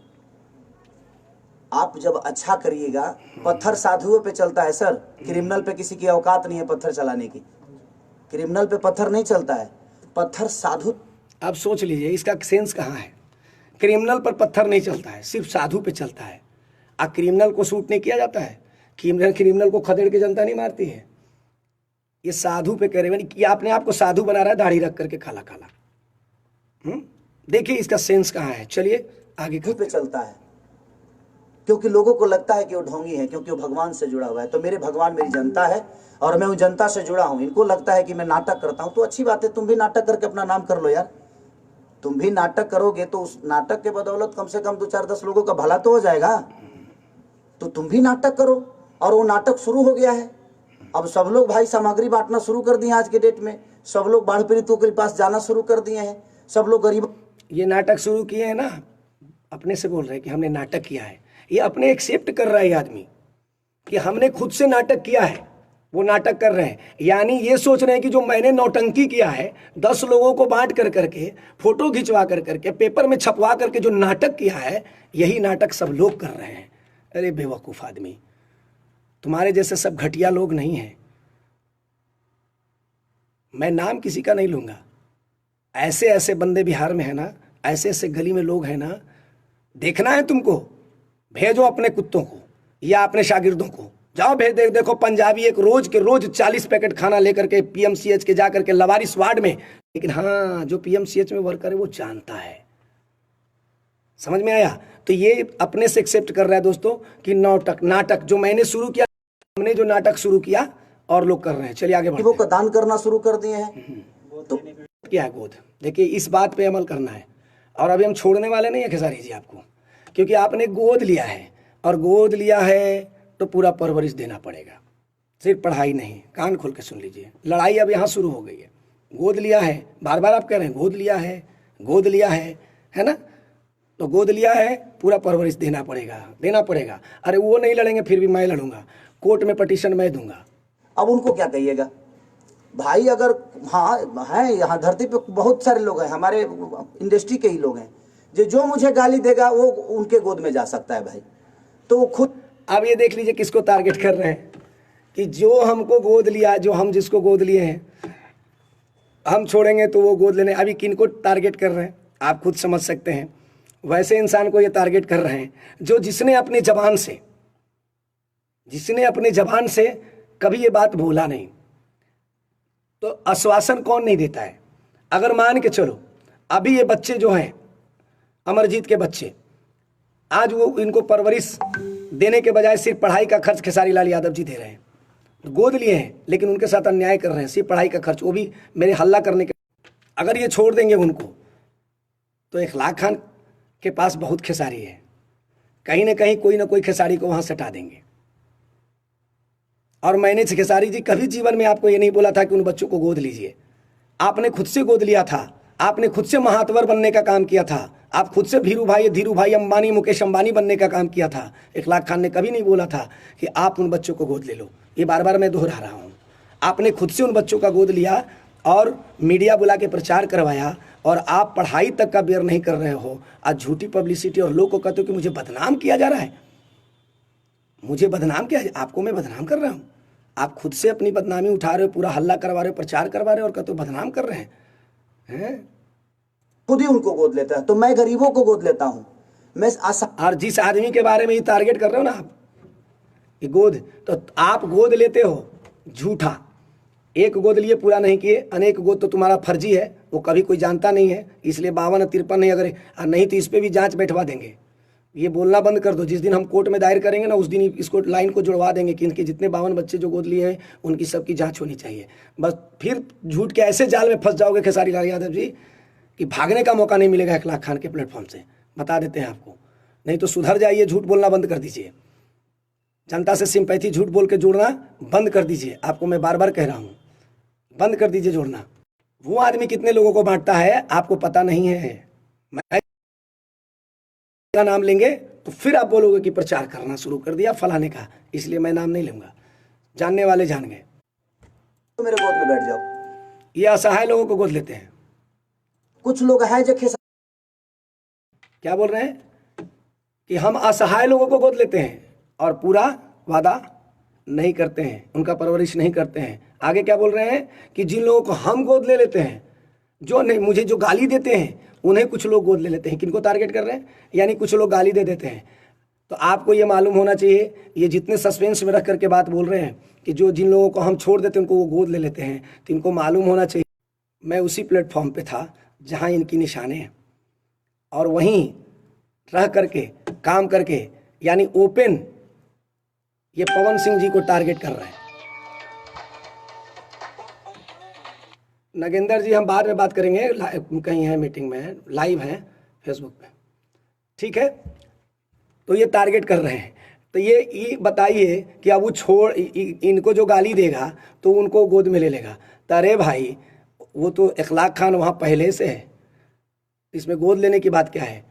आप जब अच्छा करिएगा, पत्थर साधुओं पे चलता है सर, क्रिमिनल पे किसी की औकात नहीं है पत्थर चलाने की। क्रिमिनल पे पत्थर नहीं चलता है, पत्थर साधु। आप सोच लीजिए इसका सेंस कहाँ है। क्रिमिनल पर पत्थर नहीं चलता है, सिर्फ साधु पे चलता है। क्रिमिनल को शूट नहीं किया जाता है, क्रिमिनल को खदेड़ के जनता नहीं मारती है। ये साधु पे कह रहे हैं कि आपने आपको साधु बना रहा है, दाढ़ी रख करके काला काला। देखिए इसका सेंस कहाँ है। चलिए आगे पे चलता है, क्योंकि लोगों को लगता है कि वो ढोंगी है, क्योंकि वो भगवान से जुड़ा हुआ है। तो मेरे भगवान मेरी जनता है और मैं उन जनता से जुड़ा हूँ। इनको लगता है कि मैं नाटक करता हूँ, तो अच्छी बात है, तुम भी नाटक करके अपना नाम कर लो यार। तुम भी नाटक करोगे तो उस नाटक के बदौलत कम से कम 2-4-10 लोगों का भला तो हो जाएगा। तो तुम भी नाटक करो, और वो नाटक शुरू हो गया है। अब सब लोग भाई सामग्री बांटना शुरू कर दिए। आज के डेट में सब लोग बाढ़ पीड़ितों के पास जाना शुरू कर दिए हैं। सब लोग गरीब, ये नाटक शुरू किए हैं ना, अपने से बोल रहे हैं कि हमने नाटक किया है। ये अपने एक्सेप्ट कर रहा है आदमी कि हमने खुद से नाटक किया है, वो नाटक कर रहे हैं। यानी ये सोच रहे हैं कि जो मैंने नौटंकी किया है, 10 लोगों को बांट कर करके, फोटो खिंचवा कर करके, पेपर में छपवा करके जो नाटक किया है, यही नाटक सब लोग कर रहे हैं। अरे बेवकूफ़ आदमी, तुम्हारे जैसे सब घटिया लोग नहीं हैं। मैं नाम किसी का नहीं लूँगा। ऐसे ऐसे बंदे बिहार में है ना, ऐसे ऐसे गली में लोग हैं ना, देखना है तुमको, भेजो अपने कुत्तों को या अपने शागिर्दों को, जाओ भेज दे। देखो पंजाबी एक रोज के रोज 40 पैकेट खाना लेकर के पीएमसीएच के जा करके लवारिस वार्ड में, लेकिन हाँ जो पीएमसीएच में वर्कर है वो जानता है। समझ में आया? तो ये अपने से एक्सेप्ट कर रहा है दोस्तों कि नाटक जो मैंने शुरू किया, हमने जो नाटक शुरू किया और लोग कर रहे हैं। चलिए आगे बढ़ते हैं। वो दान करना शुरू कर दिए हैं। तो क्या है गोद? देखिए इस बात पे अमल करना है, और अभी हम छोड़ने वाले नहीं है खेसारी जी आपको, क्योंकि आपने गोद लिया है, और गोद लिया है तो पूरा परवरिश देना पड़ेगा, सिर्फ पढ़ाई नहीं। कान खोल के सुन लीजिए, लड़ाई अब यहाँ शुरू हो गई है। गोद लिया है, बार बार आप कह रहे हैं गोद लिया है, गोद लिया है ना? तो गोद लिया है, पूरा परवरिश देना पड़ेगा। अरे वो नहीं लड़ेंगे फिर भी मैं लड़ूंगा, कोर्ट में पटिशन मैं दूंगा। अब उनको क्या कहिएगा भाई? अगर हाँ है, यहाँ धरती पे बहुत सारे लोग हैं, हमारे इंडस्ट्री के ही लोग हैं, जो मुझे गाली देगा वो उनके गोद में जा सकता है भाई। तो वो खुद, अब ये देख लीजिए किसको टारगेट कर रहे हैं कि जो हमको गोद लिया, जो हम जिसको गोद लिए हैं, हम छोड़ेंगे तो वो गोद लेने। अभी किनको टारगेट कर रहे हैं आप खुद समझ सकते हैं। वैसे इंसान को ये टारगेट कर रहे हैं जिसने अपने जबान से कभी ये बात भूला नहीं। तो आश्वासन कौन नहीं देता है? अगर मान के चलो अभी ये बच्चे जो हैं, अमरजीत के बच्चे, आज वो इनको परवरिश देने के बजाय सिर्फ पढ़ाई का खर्च खेसारी लाल यादव जी दे रहे हैं। गोद लिए हैं लेकिन उनके साथ अन्याय कर रहे हैं, सिर्फ पढ़ाई का खर्च, वो भी मेरे हल्ला करने के। अगर ये छोड़ देंगे उनको तो इखलाक खान के पास बहुत खेसारी है, कहीं ना कहीं कोई ना कोई खेसारी को वहाँ सटा देंगे। और मैंने खेसारी जी कभी जीवन में आपको ये नहीं बोला था कि उन बच्चों को गोद लीजिए। आपने खुद से गोद लिया था, आपने खुद से महात्वर बनने का काम किया था, आप खुद से धीरू भाई अंबानी, मुकेश अंबानी बनने का काम किया था। इखलाक खान ने कभी नहीं बोला था कि आप उन बच्चों को गोद ले लो। ये बार बार मैं दोहरा रहा हूँ। आपने खुद से उन बच्चों का गोद लिया और मीडिया बुला के प्रचार करवाया और आप पढ़ाई तक का बेयर नहीं कर रहे हो, आज झूठी पब्लिसिटी, और लोग को कहते हो कि मुझे बदनाम किया जा रहा है। मुझे बदनाम किया, आपको मैं बदनाम कर रहा हूँ? आप खुद से अपनी बदनामी उठा रहे हो, पूरा हल्ला करवा रहे हो, प्रचार करवा रहे हो, और कहते हो बदनाम कर रहे हैं। खुद ही उनको गोद लेता है, तो मैं गरीबों को गोद लेता हूँ। मैं और जिस आदमी के बारे में ये टारगेट कर रहे हो ना आप, ये गोद, तो आप गोद लेते हो झूठा। एक गोद लिए पूरा नहीं किए, अनेक गोद तो तुम्हारा फर्जी है, वो कभी कोई जानता नहीं है, इसलिए 52 53 नहीं, अगर नहीं तो इस पर भी जांच बैठवा देंगे। ये बोलना बंद कर दो। जिस दिन हम कोर्ट में दायर करेंगे ना, उस दिन इसको लाइन को जुड़वा देंगे कि इनके जितने 52 बच्चे जो गोद लिए हैं उनकी सबकी जांच होनी चाहिए। बस फिर झूठ के ऐसे जाल में फंस जाओगे खेसारी लाल यादव जी कि भागने का मौका नहीं मिलेगा इखलाक खान के प्लेटफॉर्म से, बता देते हैं आपको। नहीं तो सुधर जाइए, झूठ बोलना बंद कर दीजिए, जनता से सिंपैथी झूठ बोल के जोड़ना बंद कर दीजिए। आपको मैं बार बार कह रहा हूँ, बंद कर दीजिए जोड़ना। वो आदमी कितने लोगों को बांटता है आपको पता नहीं है। मैं का नाम लेंगे तो फिर आप बोलोगे कि प्रचार करना शुरू कर दिया फलाने का, इसलिए मैं नाम नहीं लूंगा। जानने वाले जान गए। तो मेरे गोद में बैठ जाओ। ये असहाय लोगों को गोद लेते हैं। कुछ लोग हैं जो क्या बोल रहे हैं कि हम असहाय लोगों को गोद लेते हैं और पूरा वादा नहीं करते हैं, उनका परवरिश नहीं करते हैं। आगे क्या बोल रहे हैं कि जिन लोगों को हम गोद ले लेते हैं, जो नहीं मुझे जो गाली देते हैं उन्हें कुछ लोग गोद ले लेते हैं। किनको टारगेट कर रहे हैं? यानी कुछ लोग गाली दे देते हैं। तो आपको ये मालूम होना चाहिए, ये जितने सस्पेंस में रख करके बात बोल रहे हैं कि जो जिन लोगों को हम छोड़ देते हैं उनको वो गोद ले लेते हैं, तो इनको मालूम होना चाहिए मैं उसी प्लेटफॉर्म पे था जहाँ इनकी निशाने हैं, और वहीं रह करके काम करके, यानी ओपन ये पवन सिंह जी को टारगेट कर रहे हैं। नगेंद्र जी हम बाद में बात करेंगे, कहीं है मीटिंग में, लाइव है फेसबुक पे, ठीक है। तो ये टारगेट कर रहे हैं। तो ये बताइए कि अब वो छोड़ इनको जो गाली देगा तो उनको गोद में ले लेगा। तो अरे भाई वो तो इखलाक खान वहाँ पहले से है, इसमें गोद लेने की बात क्या है?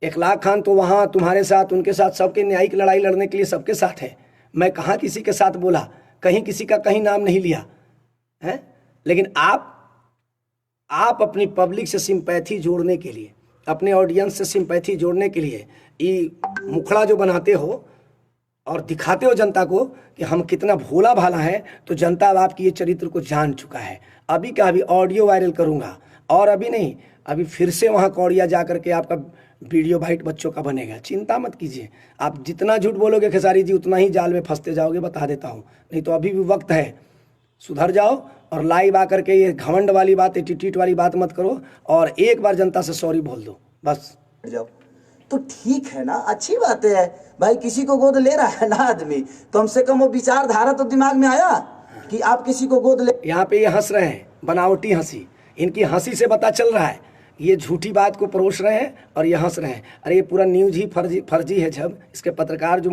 इखलाक खान तो वहाँ तुम्हारे साथ, उनके साथ, सबके न्यायिक लड़ाई लड़ने के लिए सबके साथ है। मैं कहाँ किसी के साथ बोला, कहीं किसी का कहीं नाम नहीं लिया है। लेकिन आप अपनी पब्लिक से सिंपैथी जोड़ने के लिए, अपने ऑडियंस से सिंपैथी जोड़ने के लिए ये मुखड़ा जो बनाते हो और दिखाते हो जनता को कि हम कितना भोला भाला है, तो जनता अब आपकी ये चरित्र को जान चुका है। अभी का अभी ऑडियो वायरल करूंगा, और अभी नहीं, अभी फिर से वहाँ कौड़िया जा करके आपका वीडियो बाइट बच्चों का बनेगा। चिंता मत कीजिए, आप जितना झूठ बोलोगे खेसारी जी उतना ही जाल में फंसते जाओगे, बता देता हूँ। नहीं तो अभी भी वक्त है, सुधर जाओ और लाइव आकर के ये घमंड वाली बात, एटीट्यूड वाली बात मत करो, और एक बार जनता से सॉरी बोल दो बस। जाओ तो ठीक है ना, अच्छी बात है भाई। किसी को गोद ले रहा है ना आदमी, कम से कम वो विचारधारा तो दिमाग में आया कि आप किसी को गोद ले। यहाँ पे ये हंस रहे हैं, बनावटी हंसी, इनकी हंसी से पता चल रहा है ये झूठी बात को परोस रहे हैं और ये हंस रहे हैं। अरे ये पूरा न्यूज ही फर्जी है। जब इसके पत्रकार जो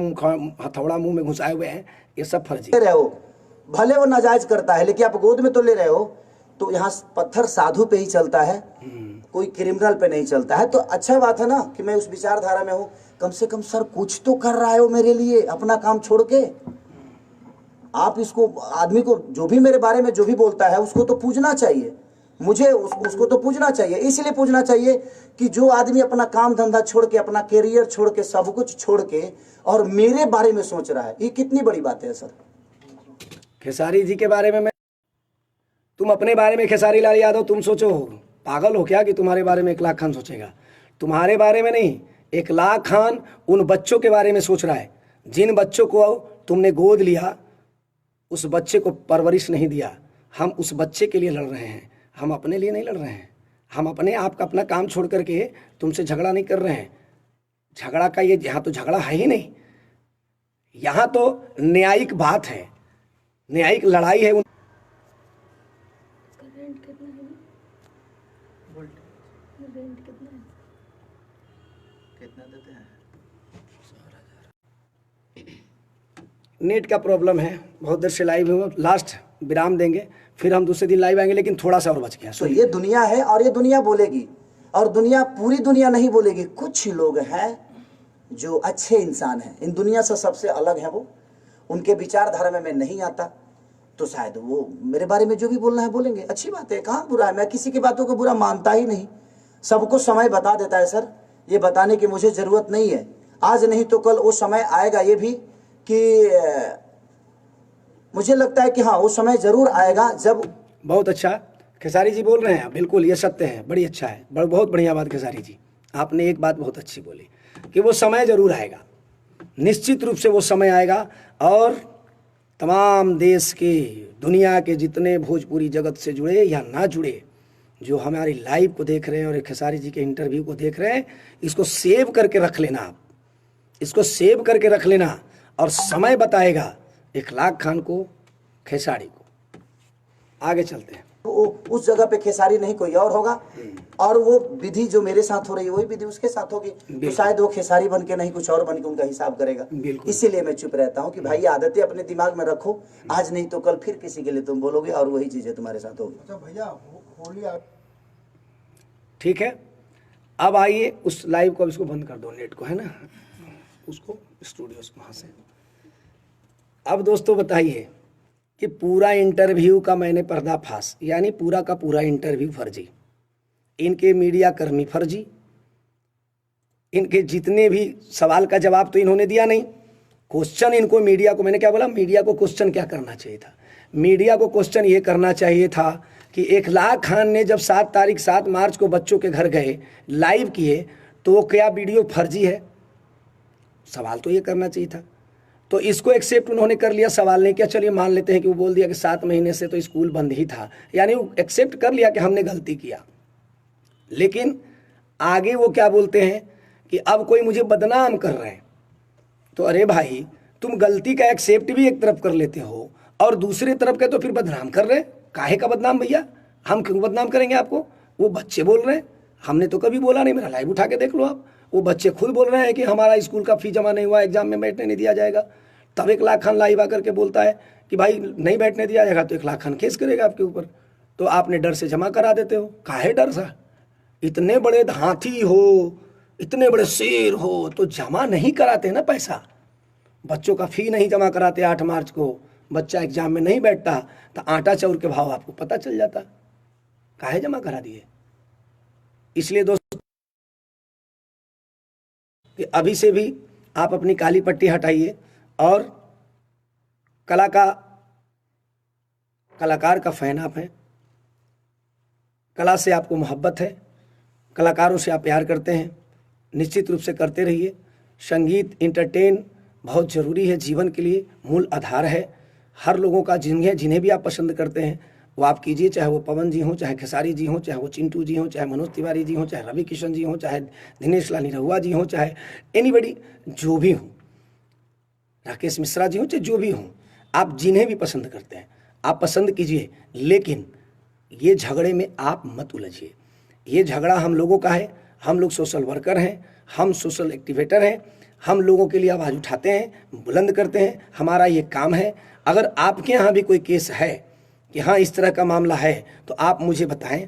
हथौड़ा मुंह में घुसाए हुए हैं, ये सब फर्जी रहे हो। भले वो नाजायज करता है, लेकिन आप गोद में तो ले रहे हो। तो यहाँ पत्थर साधु पे ही चलता है, कोई क्रिमिनल पे नहीं चलता है। तो अच्छा बात है ना कि मैं उस विचारधारा में हूँ। कम से कम सर कुछ तो कर रहा है वो मेरे लिए, अपना काम छोड़ के। आप इसको, आदमी को जो भी मेरे बारे में जो भी बोलता है उसको तो पूछना चाहिए, मुझे उसको तो पूछना चाहिए। इसलिए पूछना चाहिए कि जो आदमी अपना काम धंधा छोड़ के, अपना कैरियर छोड़ के, सब कुछ छोड़ के और मेरे बारे में सोच रहा है, ये कितनी बड़ी बात है सर। खेसारी जी के बारे में तुम अपने बारे में, खेसारी लाल यादव तुम सोचो, पागल हो क्या कि तुम्हारे बारे में इखलाक खान सोचेगा? तुम्हारे बारे में नहीं, इखलाक खान उन बच्चों के बारे में सोच रहा है जिन बच्चों को तुमने गोद लिया, उस बच्चे को परवरिश नहीं दिया। हम उस बच्चे के लिए लड़ रहे हैं, हम अपने लिए नहीं लड़ रहे हैं। हम अपने आप का अपना काम छोड़ करके तुमसे झगड़ा नहीं कर रहे हैं। झगड़ा का ये, यहाँ तो झगड़ा है ही नहीं, यहाँ तो न्यायिक बात है, न्यायिक लड़ाई है। नेट का प्रॉब्लम है, बहुत देर से लाइव हुआ, लास्ट विराम देंगे, फिर हम दूसरे दिन लाइव आएंगे, लेकिन थोड़ा सा और बच गया। तो ये दुनिया है और ये दुनिया बोलेगी, और दुनिया, पूरी दुनिया नहीं बोलेगी। कुछ लोग हैं जो अच्छे इंसान हैं, इन दुनिया से सबसे अलग हैं वो, उनके विचारधारा में मैं नहीं आता, तो शायद वो मेरे बारे में जो भी बोलना है बोलेंगे। अच्छी बात है, कहाँ बुरा है, मैं किसी की बातों को बुरा मानता ही नहीं। सबको समय बता देता है सर, ये बताने की मुझे जरूरत नहीं है। आज नहीं तो कल वो समय आएगा, ये भी कि मुझे लगता है कि हाँ वो समय जरूर आएगा जब। बहुत अच्छा खेसारी जी बोल रहे हैं, बिल्कुल ये सत्य है, बड़ी अच्छा है, बहुत बढ़िया बात खेसारी जी, आपने एक बात बहुत अच्छी बोली कि वो समय जरूर आएगा, निश्चित रूप से वो समय आएगा। और तमाम देश के, दुनिया के जितने भोजपुरी जगत से जुड़े या ना जुड़े, जो हमारी लाइव को देख रहे हैं और खेसारी जी के इंटरव्यू को देख रहे हैं, इसको सेव करके रख लेना, आप इसको सेव करके रख लेना। और समय बताएगा इखलाक खान को, खेसारी को। आगे चलते हैं। वो उस जगह पे खेसारी नहीं कोई और होगा, और वो विधि जो मेरे साथ हो रही है वही विधि उसके साथ होगी, तो शायद वो खेसारी बन के नहीं कुछ और बन के उनका हिसाब करेगा। इसीलिए मैं चुप रहता हूँ कि भाई ये आदतें अपने दिमाग में रखो, आज नहीं तो कल फिर किसी के लिए तुम बोलोगे और वही चीजें तुम्हारे साथ होगी। अच्छा भैया, होली ठीक है, अब आइए उस लाइव को, अब इसको बंद कर दो, नेट को, है ना, उसको स्टूडियो वहाँ से। अब दोस्तों बताइए कि पूरा इंटरव्यू का मैंने पर्दाफाश, यानी पूरा का पूरा इंटरव्यू फर्जी, इनके मीडिया कर्मी फर्जी, इनके जितने भी सवाल का जवाब तो इन्होंने दिया नहीं। क्वेश्चन इनको, मीडिया को मैंने क्या बोला, मीडिया को क्वेश्चन क्या करना चाहिए था, मीडिया को क्वेश्चन ये करना चाहिए था कि इखलाक खान ने जब 7 मार्च को बच्चों के घर गए, लाइव किए, तो वो क्या वीडियो फर्जी है, सवाल तो ये करना चाहिए था। तो इसको एक्सेप्ट उन्होंने कर लिया, सवाल नहीं किया, चलिए मान लेते हैं कि वो बोल दिया कि 7 महीने से तो स्कूल बंद ही था, यानी वो एक्सेप्ट कर लिया कि हमने गलती किया। लेकिन आगे वो क्या बोलते हैं कि अब कोई मुझे बदनाम कर रहे हैं। तो अरे भाई, तुम गलती का एक्सेप्ट भी एक तरफ कर लेते हो और दूसरे तरफ के तो फिर बदनाम कर रहे हैं। काहे का बदनाम भैया, हम क्यों बदनाम करेंगे आपको? वो बच्चे बोल रहे हैं, हमने तो कभी बोला नहीं, मेरा लाइव उठा के देख लो आप। वो बच्चे खुद बोल रहे हैं कि हमारा स्कूल का फी जमा नहीं हुआ, एग्जाम में बैठने नहीं दिया जाएगा। तब इखलाक खान लाइव आकर के बोलता है कि भाई नहीं बैठने दिया जाएगा तो इखलाक खान केस करेगा आपके ऊपर। तो आपने डर से जमा करा देते हो। काहे डर सा? इतने बड़े हाथी हो, इतने बड़े शेर हो, तो जमा नहीं कराते ना पैसा। बच्चों का फी नहीं जमा कराते, 8 मार्च को बच्चा एग्जाम में नहीं बैठता तो आटा चाउर के भाव आपको पता चल जाता। काहे जमा करा दिए? इसलिए दोस्तों कि अभी से भी आप अपनी काली पट्टी हटाइए और कलाकार का फैन आप हैं, कला से आपको मोहब्बत है, कलाकारों से आप प्यार करते हैं, निश्चित रूप से करते रहिए। संगीत, एंटरटेन बहुत ज़रूरी है, जीवन के लिए मूल आधार है। हर लोगों का जिन्हें भी आप पसंद करते हैं वो आप कीजिए, चाहे वो पवन जी हों, चाहे खेसारी जी हों, चाहे वो चिंटू जी हों, चाहे मनोज तिवारी जी हों, चाहे रवि किशन जी हों, चाहे दिनेश लाल निरहुआ जी हों, चाहे एनीबडी जो भी हों, राकेश मिश्रा जी हों, चाहे जो भी हों, आप जिन्हें भी पसंद करते हैं आप पसंद कीजिए। लेकिन ये झगड़े में आप मत उलझिए। ये झगड़ा हम लोगों का है, हम लोग सोशल वर्कर हैं, हम सोशल एक्टिवेटर हैं, हम लोगों के लिए आवाज़ उठाते हैं, बुलंद करते हैं, हमारा ये काम है। अगर आपके यहाँ भी कोई केस है कि हाँ इस तरह का मामला है तो आप मुझे बताएं,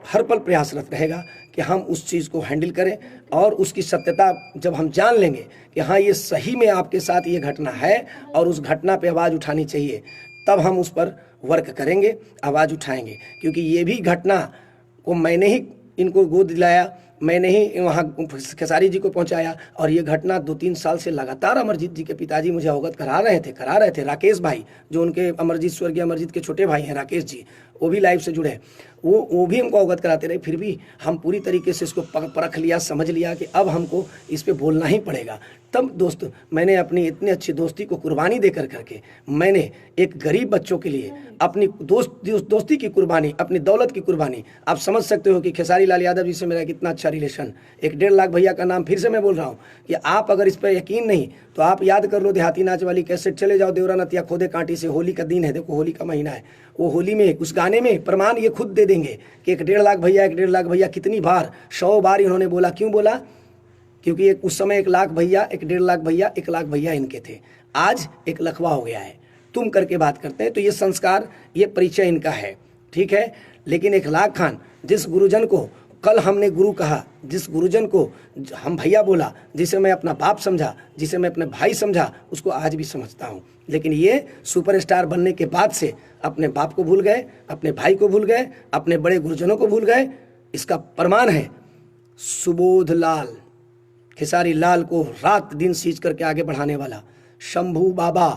हर पल प्रयासरत रहेगा कि हम उस चीज़ को हैंडल करें और उसकी सत्यता जब हम जान लेंगे कि हाँ ये सही में आपके साथ ये घटना है और उस घटना पे आवाज़ उठानी चाहिए, तब हम उस पर वर्क करेंगे, आवाज़ उठाएंगे। क्योंकि ये भी घटना को मैंने ही इनको गोद दिलाया, मैंने ही वहाँ खेसारी जी को पहुँचाया और ये घटना 2-3 साल से लगातार अमरजीत जी के पिताजी मुझे अवगत करा रहे थे। राकेश भाई जो उनके अमरजीत, स्वर्गीय अमरजीत के छोटे भाई हैं, राकेश जी, वो भी लाइव से जुड़े हैं, वो भी हमको अवगत कराते रहे। फिर भी हम पूरी तरीके से इसको परख लिया, समझ लिया कि अब हमको इस पर बोलना ही पड़ेगा। तब दोस्त मैंने अपनी इतनी अच्छी दोस्ती को कुर्बानी दे करके मैंने एक गरीब बच्चों के लिए अपनी दोस्ती की कुर्बानी, अपनी दौलत की कुर्बानी, आप समझ सकते हो कि खेसारी लाल यादव जी से मेरा कितना अच्छा रिलेशन। 1.5 लाख भैया का नाम फिर से मैं बोल रहा हूँ कि आप अगर इस पर यकीन नहीं तो आप याद कर लो, देहाती नाच वाली कैसेट, चले जाओ देवरा नतिया खोदे कांटी से, होली का दिन है, देखो होली का महीना है, वो होली में उस गाने में प्रमाण ये खुद दे देंगे कि 1.5 लाख भैया, 1.5 लाख भैया कितनी बार, 100 बार इन्होंने बोला। क्यों बोला? क्योंकि उस समय 1 लाख भैया, 1.5 लाख भैया, 1 लाख भैया इनके थे। आज 1 लखवा हो गया है, तुम करके बात करते हैं। तो ये संस्कार, ये परिचय इनका है, ठीक है। लेकिन इखलाक खान, जिस गुरुजन को कल हमने गुरु कहा, जिस गुरुजन को हम भैया बोला, जिसे मैं अपना बाप समझा, जिसे मैं अपने भाई समझा, उसको आज भी समझता हूँ। लेकिन ये सुपरस्टार बनने के बाद से अपने बाप को भूल गए, अपने भाई को भूल गए, अपने बड़े गुरुजनों को भूल गए। इसका प्रमाण है सुबोध लाल, खेसारी लाल को रात दिन सींच करके आगे बढ़ाने वाला, शंभू बाबा,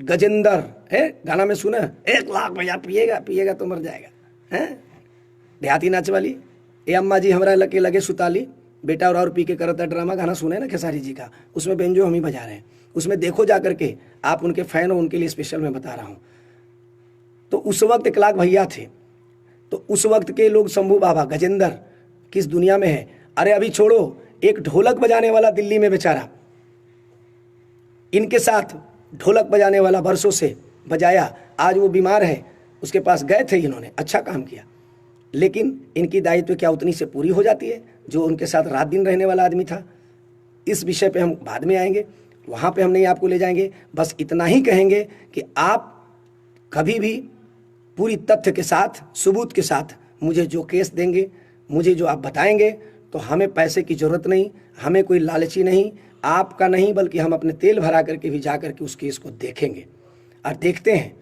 गजेंद्र है, गाना में सुना 1 लाख भैया पिएगा पिएगा तो मर जाएगा, हैं देहाती नाच वाली, ए अम्मा जी हमरा लगे लगे सुताली, बेटा और पी के करता ड्रामा, गाना सुने ना खेसारी जी का, उसमें बेंजो हम ही बजा रहे हैं, उसमें देखो जा करके, आप उनके फैन हो, उनके लिए स्पेशल मैं बता रहा हूँ। तो उस वक्त 1 लाख भैया थे, तो उस वक्त के लोग शंभू बाबा, गजेंद्र किस दुनिया में है। अरे अभी छोड़ो, एक ढोलक बजाने वाला दिल्ली में बेचारा, इनके साथ ढोलक बजाने वाला वर्षों से बजाया, आज वो बीमार है, उसके पास गए थे, इन्होंने अच्छा काम किया, लेकिन इनकी दायित्व क्या उतनी से पूरी हो जाती है जो उनके साथ रात दिन रहने वाला आदमी था। इस विषय पे हम बाद में आएंगे, वहाँ पे हम नहीं आपको ले जाएंगे, बस इतना ही कहेंगे कि आप कभी भी पूरी तथ्य के साथ, सबूत के साथ मुझे जो केस देंगे, मुझे जो आप बताएंगे, तो हमें पैसे की ज़रूरत नहीं, हमें कोई लालची नहीं, आपका नहीं, बल्कि हम अपने तेल भरा करके भी जा करके उस केस को देखेंगे और देखते हैं,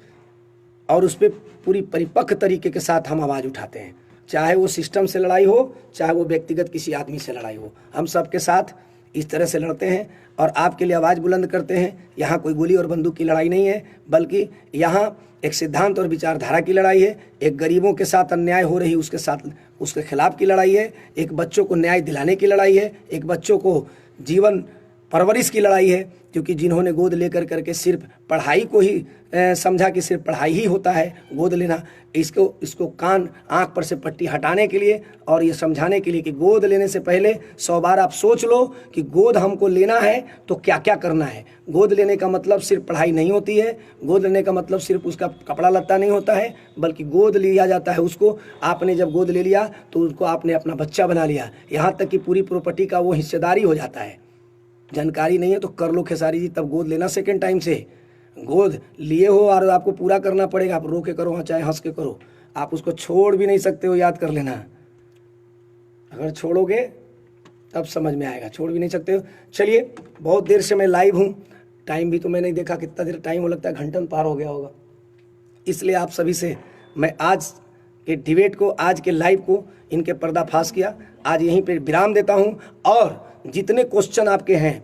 और उस पर पूरी परिपक्व तरीके के साथ हम आवाज़ उठाते हैं, चाहे वो सिस्टम से लड़ाई हो, चाहे वो व्यक्तिगत किसी आदमी से लड़ाई हो, हम सबके साथ इस तरह से लड़ते हैं और आपके लिए आवाज़ बुलंद करते हैं। यहाँ कोई गोली और बंदूक की लड़ाई नहीं है, बल्कि यहाँ एक सिद्धांत और विचारधारा की लड़ाई है, एक गरीबों के साथ अन्याय हो रही उसके साथ, उसके खिलाफ की लड़ाई है, एक बच्चों को न्याय दिलाने की लड़ाई है, एक बच्चों को जीवन परवरिश की लड़ाई है, क्योंकि जिन्होंने गोद लेकर करके सिर्फ पढ़ाई को ही समझा कि सिर्फ पढ़ाई ही होता है गोद लेना, इसको कान आँख पर से पट्टी हटाने के लिए और ये समझाने के लिए कि गोद लेने से पहले 100 बार आप सोच लो कि गोद हमको लेना है तो क्या क्या करना है। गोद लेने का मतलब सिर्फ पढ़ाई नहीं होती है, गोद लेने का मतलब सिर्फ उसका कपड़ा लत्ता नहीं होता है, बल्कि गोद लिया जाता है उसको, आपने जब गोद ले लिया तो उसको आपने अपना बच्चा बना लिया, यहाँ तक कि पूरी प्रॉपर्टी का वो हिस्सेदारी हो जाता है। जानकारी नहीं है तो कर लो खेसारी जी, तब गोद लेना सेकंड टाइम से। गोद लिए हो और आपको पूरा करना पड़ेगा, आप रो के करो चाहे हंस के करो, आप उसको छोड़ भी नहीं सकते हो, याद कर लेना। अगर छोड़ोगे तब समझ में आएगा, छोड़ भी नहीं सकते हो। चलिए, बहुत देर से मैं लाइव हूँ, टाइम भी तो मैं नहीं देखा कितना देर टाइम हो, लगता है घंटन पार हो गया होगा। इसलिए आप सभी से मैं आज के डिबेट को, आज के लाइव को, इनके पर्दाफाश किया, आज यहीं पे विराम देता हूँ। और जितने क्वेश्चन आपके हैं,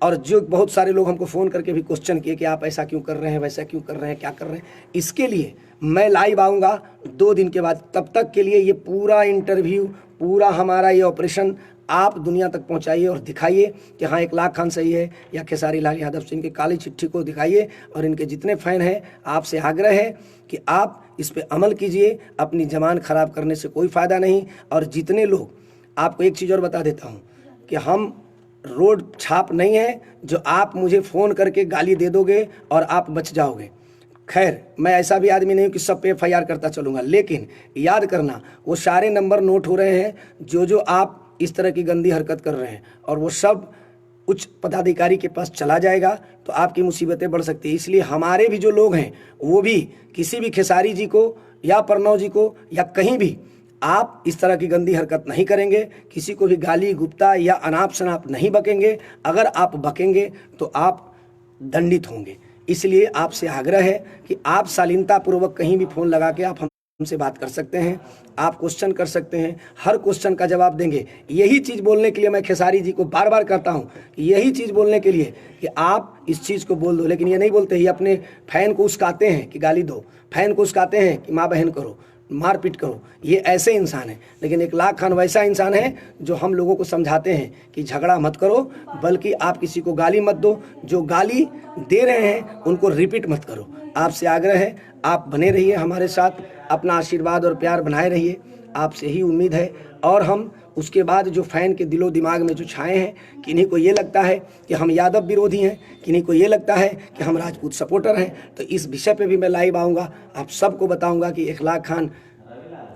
और जो बहुत सारे लोग हमको फ़ोन करके भी क्वेश्चन किए कि आप ऐसा क्यों कर रहे हैं, वैसा क्यों कर रहे हैं, क्या कर रहे हैं, इसके लिए मैं लाइव आऊँगा 2 दिन के बाद। तब तक के लिए ये पूरा इंटरव्यू, पूरा हमारा ये ऑपरेशन आप दुनिया तक पहुंचाइए और दिखाइए कि हाँ 1 लाख खान सही है या खेसारी लाल यादव सिंह की काली चिट्ठी को दिखाइए। और इनके जितने फ़ैन हैं, आपसे आग्रह है कि आप इस पे अमल कीजिए, अपनी ज़बान ख़राब करने से कोई फ़ायदा नहीं। और जितने लोग, आपको एक चीज़ और बता देता हूँ कि हम रोड छाप नहीं है जो आप मुझे फ़ोन करके गाली दे दोगे और आप बच जाओगे। खैर, मैं ऐसा भी आदमी नहीं हूँ कि सब पे FIR करता चलूँगा, लेकिन याद करना वो सारे नंबर नोट हो रहे हैं जो आप इस तरह की गंदी हरकत कर रहे हैं, और वो सब उच्च पदाधिकारी के पास चला जाएगा तो आपकी मुसीबतें बढ़ सकती है। इसलिए हमारे भी जो लोग हैं वो भी किसी भी खेसारी जी को या प्रणव जी को या कहीं भी आप इस तरह की गंदी हरकत नहीं करेंगे, किसी को भी गाली गुप्ता या अनाप शनाप नहीं बकेंगे। अगर आप बकेंगे तो आप दंडित होंगे। इसलिए आपसे आग्रह है कि आप शालीनतापूर्वक कहीं भी फ़ोन लगा के आप हमसे बात कर सकते हैं, आप क्वेश्चन कर सकते हैं, हर क्वेश्चन का जवाब देंगे। यही चीज़ बोलने के लिए मैं खेसारी जी को बार बार कहता हूं कि यही चीज़ बोलने के लिए कि आप इस चीज़ को बोल दो, लेकिन ये नहीं बोलते। ये अपने फैन को उस्काते हैं कि गाली दो, फैन को उस्काते हैं कि माँ बहन करो, मारपीट करो। ये ऐसे इंसान हैं, लेकिन 1 लाख खान वैसा इंसान है जो हम लोगों को समझाते हैं कि झगड़ा मत करो, बल्कि आप किसी को गाली मत दो, जो गाली दे रहे हैं उनको रिपीट मत करो। आपसे आग्रह है, आप बने रहिए हमारे साथ, अपना आशीर्वाद और प्यार बनाए रहिए, आपसे ही उम्मीद है। और हम उसके बाद जो फ़ैन के दिलो दिमाग में जो छाए हैं, किन्हीं को ये लगता है कि हम यादव विरोधी हैं, किन्हीं को ये लगता है कि हम राजपूत सपोर्टर हैं, तो इस विषय पे भी मैं लाइव आऊँगा, आप सबको बताऊँगा कि 1 लाख खान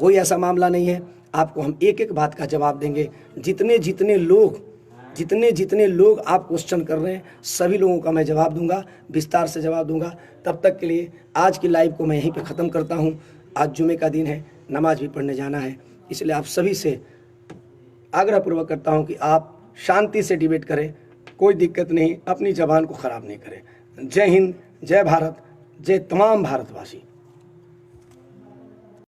कोई ऐसा मामला नहीं है। आपको हम एक एक बात का जवाब देंगे। जितने जितने लोग आप क्वेश्चन कर रहे हैं, सभी लोगों का मैं जवाब दूंगा, विस्तार से जवाब दूंगा। तब तक के लिए आज की लाइव को मैं यहीं पे ख़त्म करता हूं। आज जुमे का दिन है, नमाज भी पढ़ने जाना है, इसलिए आप सभी से आग्रहपूर्वक करता हूं कि आप शांति से डिबेट करें, कोई दिक्कत नहीं, अपनी ज़बान को ख़राब नहीं करें। जय हिंद, जय भारत, जय तमाम भारतवासी।